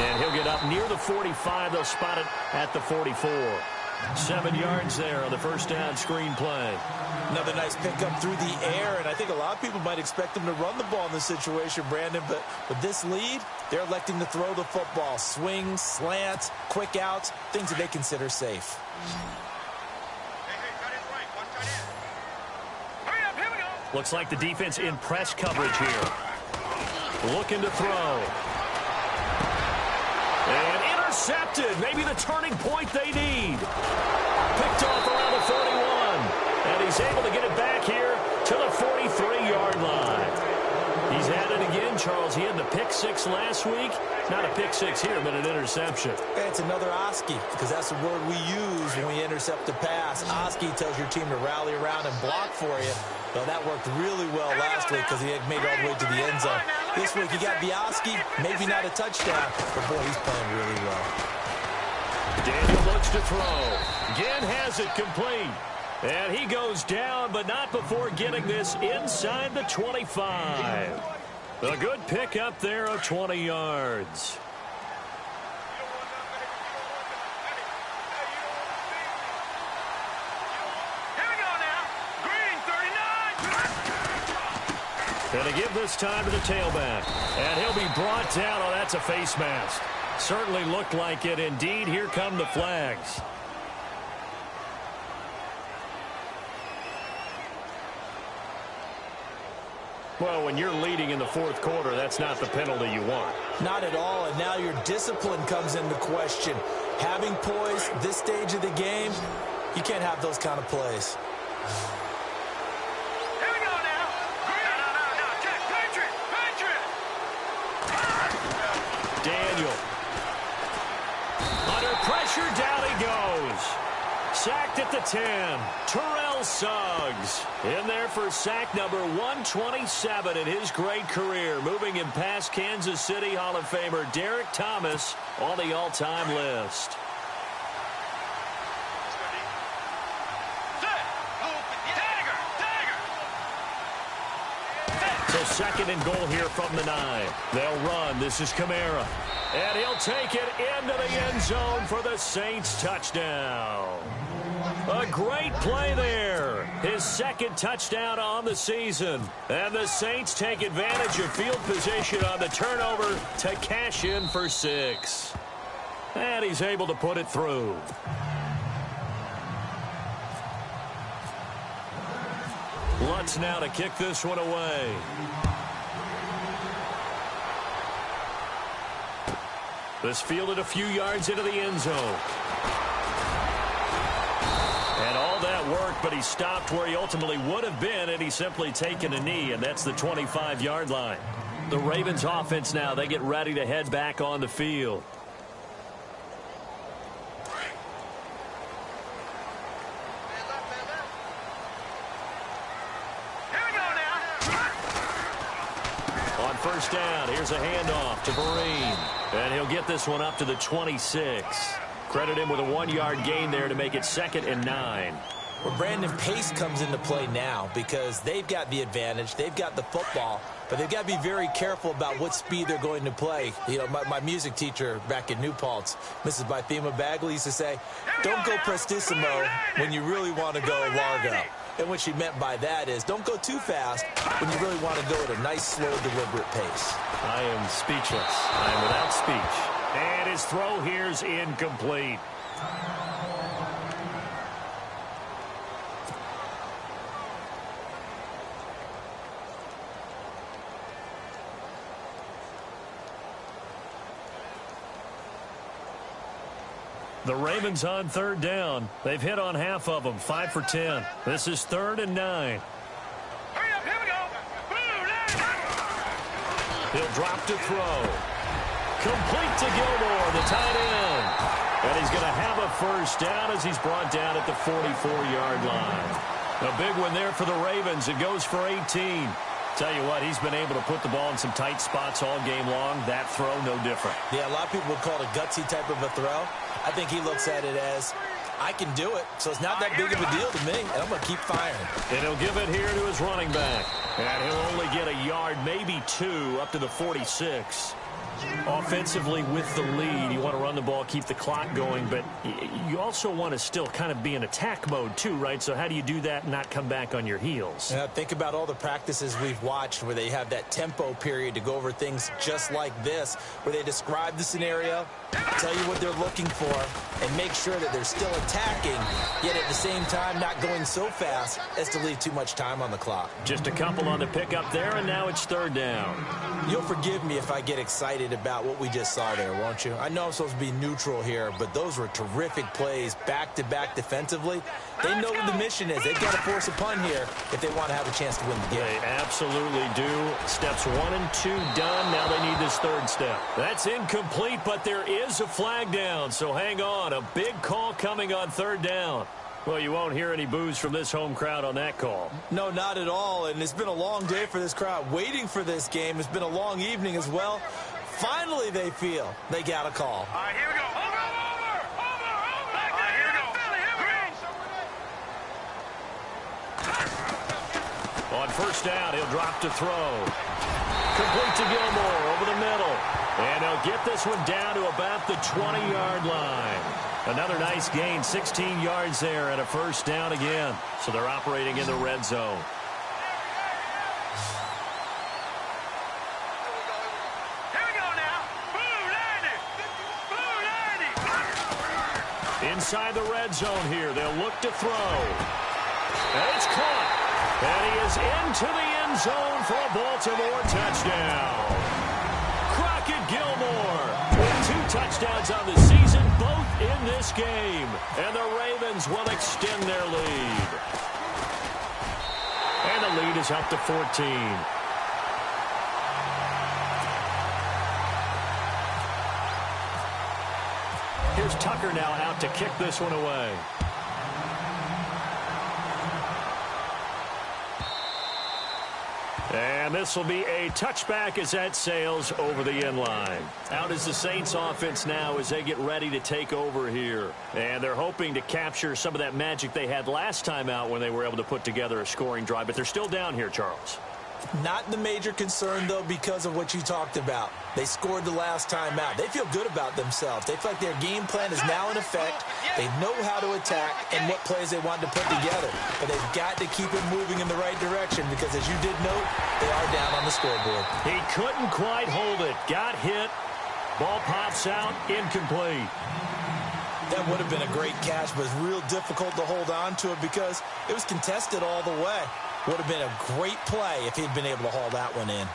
And he'll get up near the 45. They'll spot it at the 44. 7 yards there on the first down screen play. Another nice pickup through the air, and I think a lot of people might expect him to run the ball in this situation, Brandon, but with this lead, they're electing to throw the football. Swing, slant, quick outs, things that they consider safe. Looks like the defense in press coverage here. Looking to throw. And intercepted. Maybe the turning point they need. Picked off around the 41. And he's able to get it back here to the 43-yard line. He's had it again, Charles. He had the pick six last week. Not a pick six here, but an interception. And it's another Oski, because that's the word we use when we intercept a pass. Oski tells your team to rally around and block for you. Well, that worked really well last week because he had made it all the way to the end zone. This week, he got Oski, maybe not a touchdown, but boy, he's playing really well. Daniel looks to throw. Again has it complete. And he goes down, but not before getting this inside the 25. A good pickup there of 20 yards. And to give this time to the tailback. And he'll be brought down. Oh, that's a face mask. Certainly looked like it. Indeed, here come the flags. Well, when you're leading in the 4th quarter, that's not the penalty you want. Not at all, and now your discipline comes into question. Having poise this stage of the game, you can't have those kind of plays. Daniel. Under pressure, down he goes. Sacked at the 10. Terrell Terrell Suggs in there for sack number 127 in his great career, moving him past Kansas City Hall of Famer Derek Thomas on the all-time list. So second and goal here from the 9. They'll run. This is Kamara. And he'll take it into the end zone for the Saints touchdown. A great play there. His second touchdown on the season. And the Saints take advantage of field position on the turnover to cash in for 6. And he's able to put it through. Lutz now to kick this one away. This fielded a few yards into the end zone. And all that worked, but he stopped where he ultimately would have been, and he's simply taken a knee, and that's the 25-yard line. The Ravens offense now, they get ready to head back on the field. First down, here's a handoff to Vereen. And he'll get this one up to the 26. Credit him with a 1-yard gain there to make it 2nd and 9. Well, Brandon, pace comes into play now because they've got the advantage. They've got the football, but they've got to be very careful about what speed they're going to play. You know, my music teacher back in New Paltz, Mrs. Bythema Bagley, used to say, don't go prestissimo when you really want to go largo. And what she meant by that is don't go too fast when you really want to go at a nice, slow, deliberate pace. I am speechless. I am without speech. And his throw here's incomplete. The Ravens on third down. They've hit on half of them, 5 for 10. This is 3rd and 9. Hurry up, here we go. He'll drop to throw. Complete to Gilmore, the tight end. And he's going to have a first down as he's brought down at the 44-yard line. A big one there for the Ravens. It goes for 18. Tell you what, he's been able to put the ball in some tight spots all game long. That throw, no different. Yeah, a lot of people would call it a gutsy type of a throw. I think he looks at it as, I can do it, so it's not that big of a deal to me, and I'm going to keep firing. And he'll give it here to his running back. And he'll only get a yard, maybe 2, up to the 46. Offensively with the lead, you want to run the ball, keep the clock going, but you also want to still kind of be in attack mode too, right? So how do you do that and not come back on your heels? Think about all the practices we've watched where they have that tempo period to go over things just like this, where they describe the scenario, tell you what they're looking for, and make sure that they're still attacking, yet at the same time not going so fast as to leave too much time on the clock. Just a couple on the pickup there, and now it's 3rd down. You'll forgive me if I get excited about what we just saw there, won't you? I know I'm supposed to be neutral here, but those were terrific plays back-to-back defensively. They know what the mission is. They've got to force a punt here if they want to have a chance to win the game. They absolutely do. Steps 1 and 2 done. Now they need this 3rd step. That's incomplete, but there is a flag down, so hang on. A big call coming on 3rd down. Well, you won't hear any boos from this home crowd on that call. No, not at all, and it's been a long day for this crowd waiting for this game. It's been a long evening as well. Finally, they feel they got a call. All right, here we go. Over. Back there, here we go. Here we go. On first down, he'll drop to throw. Complete to Gilmore over the middle. And he'll get this one down to about the 20-yard line. Another nice gain, 16 yards there, and a first down again. So they're operating in the red zone. Here we go now. Blue 90. Inside the red zone here, they'll look to throw. And it's caught. And he is into the end zone for a Baltimore touchdown. Crockett Gilmore with 2 touchdowns on the season, both in this game. And the Ravens will extend their lead. And the lead is up to 14. Here's Tucker now out to kick this one away. And this will be a touchback as that sails over the end line. Out is the Saints offense now as they get ready to take over here. And they're hoping to capture some of that magic they had last time out when they were able to put together a scoring drive. But they're still down here, Charles. Not the major concern, though, because of what you talked about. They scored the last time out. They feel good about themselves. They feel like their game plan is now in effect. They know how to attack and what plays they want to put together. But they've got to keep it moving in the right direction because, as you did note, they are down on the scoreboard. He couldn't quite hold it. Got hit. Ball pops out. Incomplete. That would have been a great catch, but it's real difficult to hold on to it because it was contested all the way. Would have been a great play if he'd been able to haul that one in.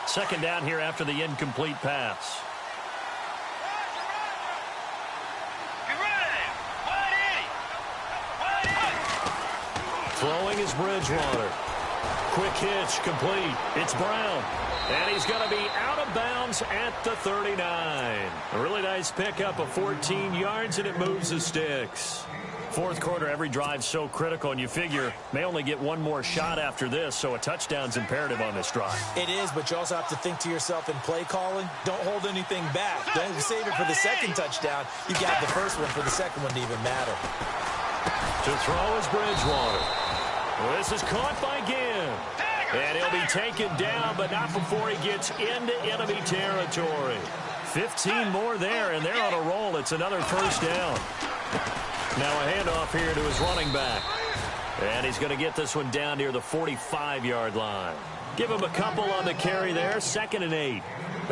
Second down here after the incomplete pass. Throwing is Bridgewater. Quick hitch, complete. It's Brown. And he's going to be out of bounds at the 39. A really nice pickup of 14 yards, and it moves the sticks. Fourth quarter, every drive so critical, and you figure may only get one more shot after this, so a touchdown's imperative on this drive. It is, but you also have to think to yourself in play calling, don't hold anything back. Don't save it for the second touchdown. You got the first one for the second one to even matter. To throw is Bridgewater. Well, this is caught by Ginn. And he'll be taken down, but not before he gets into enemy territory. 15 more there, and they're on a roll. It's another first down. Now a handoff here to his running back. And he's going to get this one down near the 45-yard line. Give him a couple on the carry there. 2nd and 8.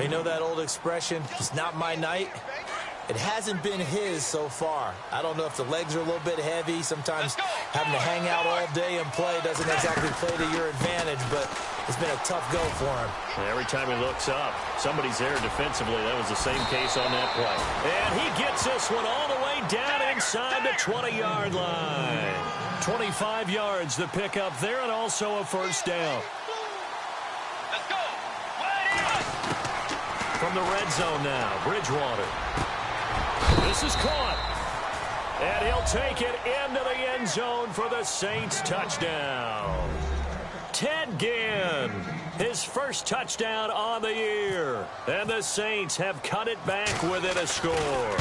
You know that old expression, it's not my night? It hasn't been his so far. I don't know if the legs are a little bit heavy. Sometimes having to hang out all day and play doesn't exactly play to your advantage, but it's been a tough go for him. Every time he looks up, somebody's there defensively. That was the same case on that play. And he gets this one all the way down inside the 20-yard line. 25 yards the pickup there, and also a first down. Let's go. From the red zone now, Bridgewater. This is caught. And he'll take it into the end zone for the Saints touchdown. Ted Ginn, his first touchdown on the year. And the Saints have cut it back within a score.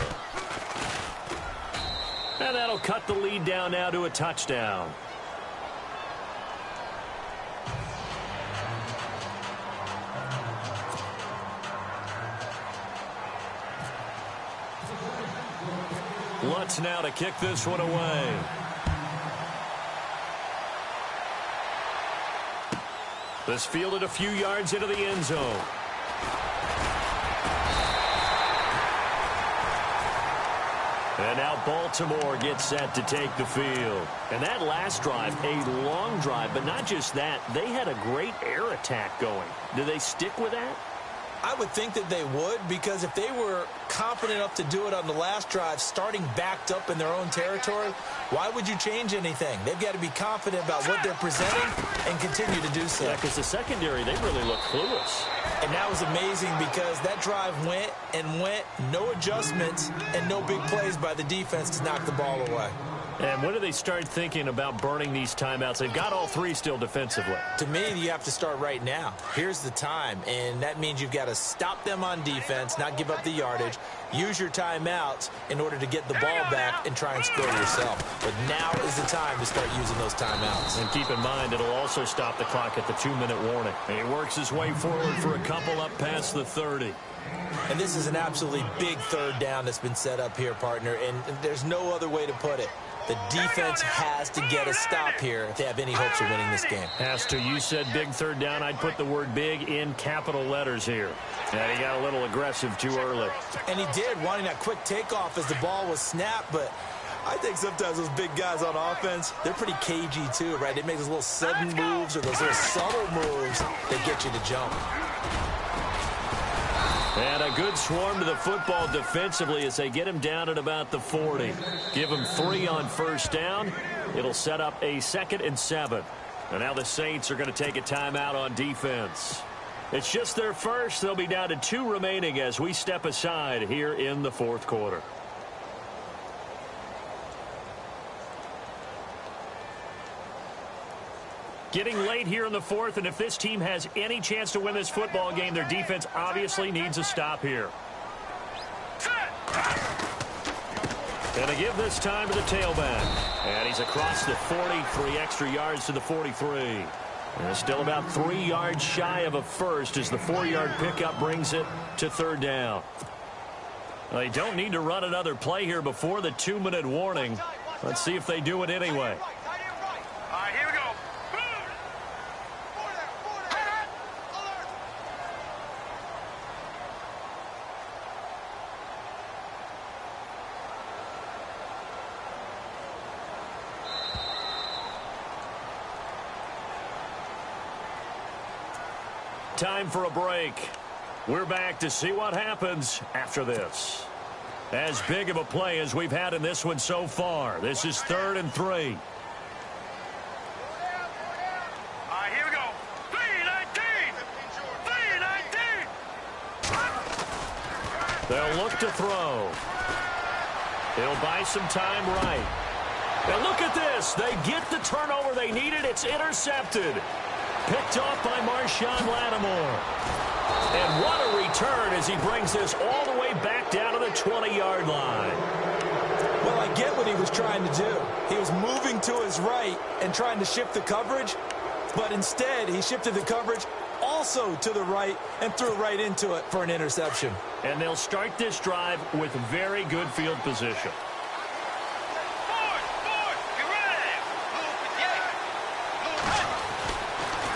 And that'll cut the lead down now to a touchdown. Lutz now to kick this one away. This fielded a few yards into the end zone. And now Baltimore gets set to take the field. And that last drive, a long drive, but not just that. They had a great air attack going. Do they stick with that? I would think that they would, because if they were confident enough to do it on the last drive, starting backed up in their own territory, why would you change anything? They've got to be confident about what they're presenting and continue to do so. Yeah, because the secondary, they really look clueless. And that was amazing because that drive went and went, no adjustments, and no big plays by the defense to knock the ball away. And when do they start thinking about burning these timeouts? They've got all three still defensively. To me, you have to start right now. Here's the time, and that means you've got to stop them on defense, not give up the yardage, use your timeouts in order to get the ball back and try and score yourself. But now is the time to start using those timeouts. And keep in mind, it'll also stop the clock at the 2-minute warning. And he works his way forward for a couple up past the 30. And this is an absolutely big third down that's been set up here, partner, and there's no other way to put it. The defense has to get a stop here if they have any hopes of winning this game. Has to. You said big third down. I'd put the word big in capital letters here. And he got a little aggressive too early. And he did, wanting that quick takeoff as the ball was snapped, but I think sometimes those big guys on offense, they're pretty cagey too, right? They make those little sudden moves or those little subtle moves that get you to jump. And a good swarm to the football defensively as they get him down at about the 40. Give him 3 on first down. It'll set up a 2nd and 7. And now the Saints are going to take a timeout on defense. It's just their first. They'll be down to 2 remaining as we step aside here in the fourth quarter. Getting late here in the fourth, and if this team has any chance to win this football game, their defense obviously needs a stop here. And to give this time to the tailback. And he's across the 40, 3 extra yards to the 43. And still about 3 yards shy of a first as the 4-yard pickup brings it to third down. They don't need to run another play here before the 2-minute warning. Let's see if they do it anyway. All right, here we go. Time for a break. We're back to see what happens after this. As big of a play as we've had in this one so far. This is 3rd and 3. All right, here we go. 3-19. 3-19. They'll look to throw. He'll buy some time right. And look at this. They get the turnover they needed. It's intercepted. Picked off by Marshawn Lattimore. And what a return as he brings this all the way back down to the 20-yard line. Well, I get what he was trying to do. He was moving to his right and trying to shift the coverage, but instead he shifted the coverage also to the right and threw right into it for an interception. And they'll start this drive with very good field position.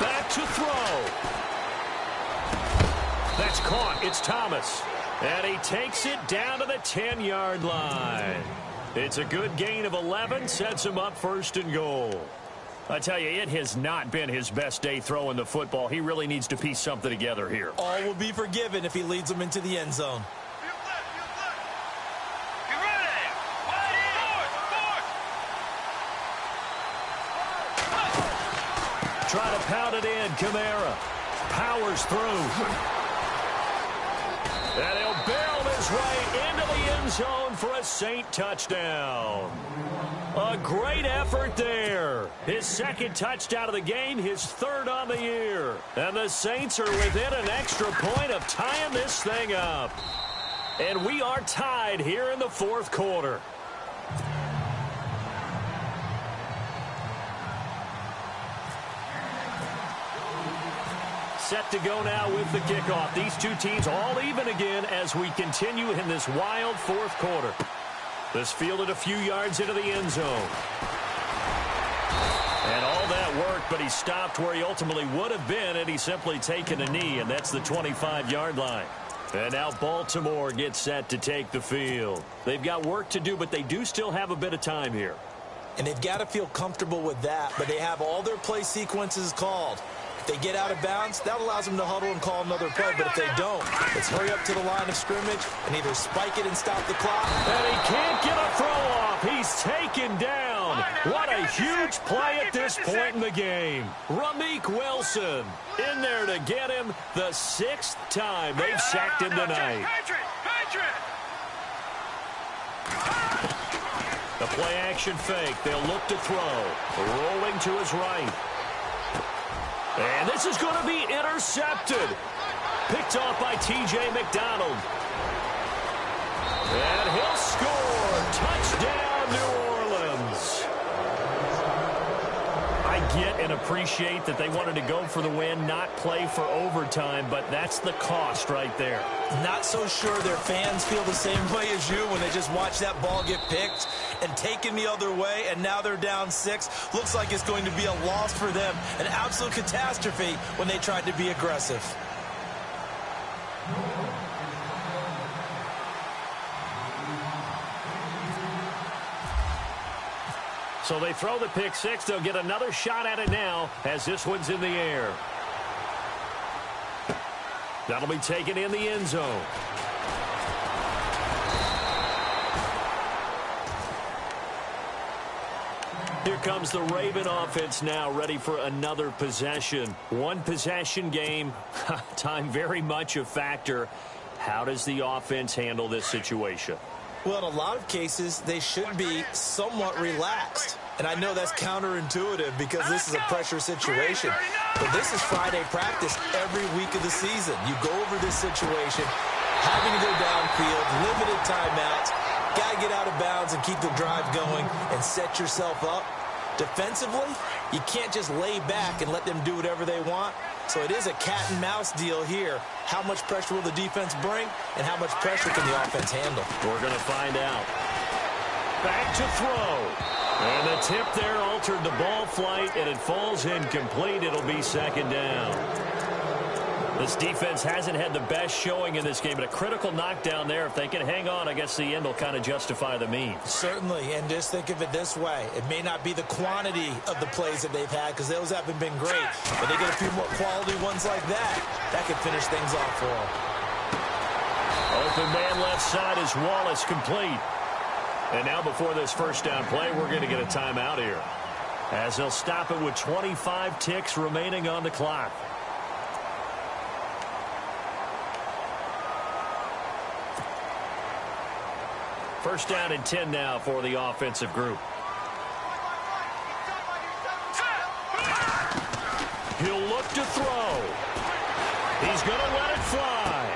Back to throw. That's caught. It's Thomas. And he takes it down to the 10-yard line. It's a good gain of 11. Sets him up 1st and goal. I tell you, it has not been his best day throwing the football. He really needs to piece something together here. All will be forgiven if he leads them into the end zone. Try to pound it in. Kamara powers through. And he'll barrel this right into the end zone for a Saint touchdown. A great effort there. His 2nd touchdown of the game, his 3rd on the year. And the Saints are within an extra point of tying this thing up. And we are tied here in the 4th quarter. Set to go now with the kickoff. These two teams all even again as we continue in this wild 4th quarter. This fielded a few yards into the end zone. And all that worked, but he stopped where he ultimately would have been had he simply taken a knee, and that's the 25-yard line. And now Baltimore gets set to take the field. They've got work to do, but they do still have a bit of time here. And they've got to feel comfortable with that, but they have all their play sequences called. If they get out of bounds, that allows them to huddle and call another play. But if they don't, let's hurry up to the line of scrimmage and either spike it and stop the clock. And he can't get a throw off. He's taken down. What a huge play at this point in the game. Ramik Wilson in there to get him the 6th time they've sacked him tonight. The play action fake. They'll look to throw. Rolling to his right. And this is going to be intercepted. Picked off by T.J. McDonald. And he'll score. Touchdown, New Orleans. I get and appreciate that they wanted to go for the win, not play for overtime, but that's the cost right there. Not so sure their fans feel the same way as you when they just watch that ball get picked and taken the other way, and now they're down 6. Looks like it's going to be a loss for them, an absolute catastrophe when they tried to be aggressive. So they throw the pick 6. They'll get another shot at it now as this one's in the air. That'll be taken in the end zone. Here comes the Raven offense now, ready for another possession. One possession game, time very much a factor. How does the offense handle this situation? Well, in a lot of cases, they should be somewhat relaxed. And I know that's counterintuitive because this is a pressure situation. But this is Friday practice every week of the season. You go over this situation, having to go downfield, limited timeouts, got to get out of bounds and keep the drive going and set yourself up. Defensively, you can't just lay back and let them do whatever they want. So it is a cat and mouse deal here. How much pressure will the defense bring and how much pressure can the offense handle? We're going to find out. Back to throw. And the tip there altered the ball flight, and it falls incomplete. It'll be second down. This defense hasn't had the best showing in this game, but a critical knockdown there. If they can hang on, I guess the end will kind of justify the means. Certainly, and just think of it this way. It may not be the quantity of the plays that they've had because those haven't been great, but they get a few more quality ones like that. That could finish things off for them. Open man left side is Wallace, complete. And now before this first down play, we're going to get a timeout here, as they'll stop it with 25 ticks remaining on the clock. First down and 10 now for the offensive group. He'll look to throw. He's going to let it fly.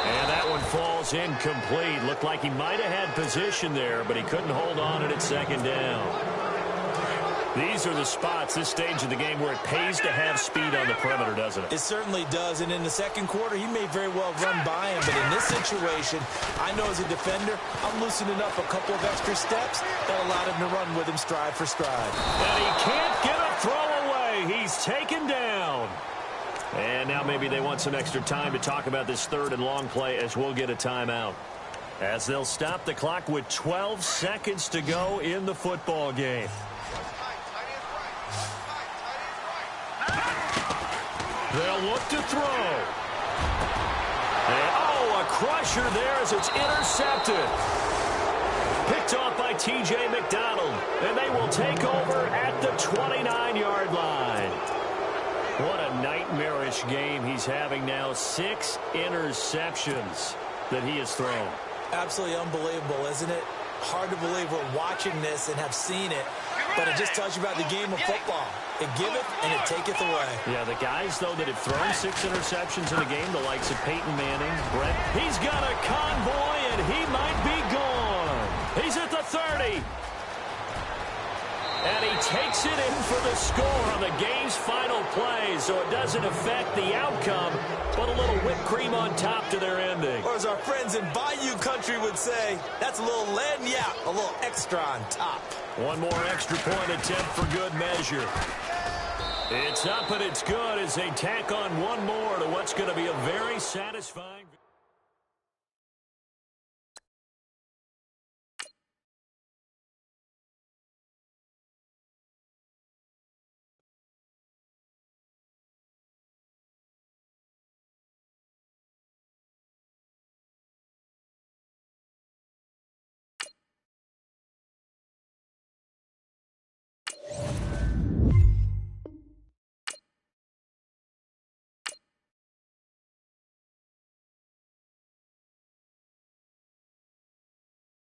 And that one falls incomplete. Looked like he might have had position there, but he couldn't hold on at second down. These are the spots, this stage of the game, where it pays to have speed on the perimeter, doesn't it? It certainly does, and in the second quarter, he may very well run by him, but in this situation, I know as a defender, I'm loosening up a couple of extra steps that allowed him to run with him stride for stride. And he can't get a throw away. He's taken down. And now maybe they want some extra time to talk about this third and long play as we'll get a timeout, as they'll stop the clock with 12 seconds to go in the football game. They'll look to throw. And, a crusher there as it's intercepted. Picked off by T.J. McDonald. And they will take over at the 29-yard line. What a nightmarish game he's having now. 6 interceptions that he has thrown. Absolutely unbelievable, isn't it? Hard to believe we're watching this and have seen it, but it just tells you about the game of football. It giveth and it taketh away. Yeah, the guys, though, that have thrown 6 interceptions in a game, the likes of Peyton Manning, Brett, he's got a convoy, and he might be gone. He's at the 30. And he takes it in for the score on the game's final play, so it doesn't affect the outcome, but a little whipped cream on top to their ending. Or as our friends in Bayou Country would say, that's a little lagniappe, a little extra on top. One more extra point attempt for good measure. It's up and it's good as they tack on one more to what's going to be a very satisfying...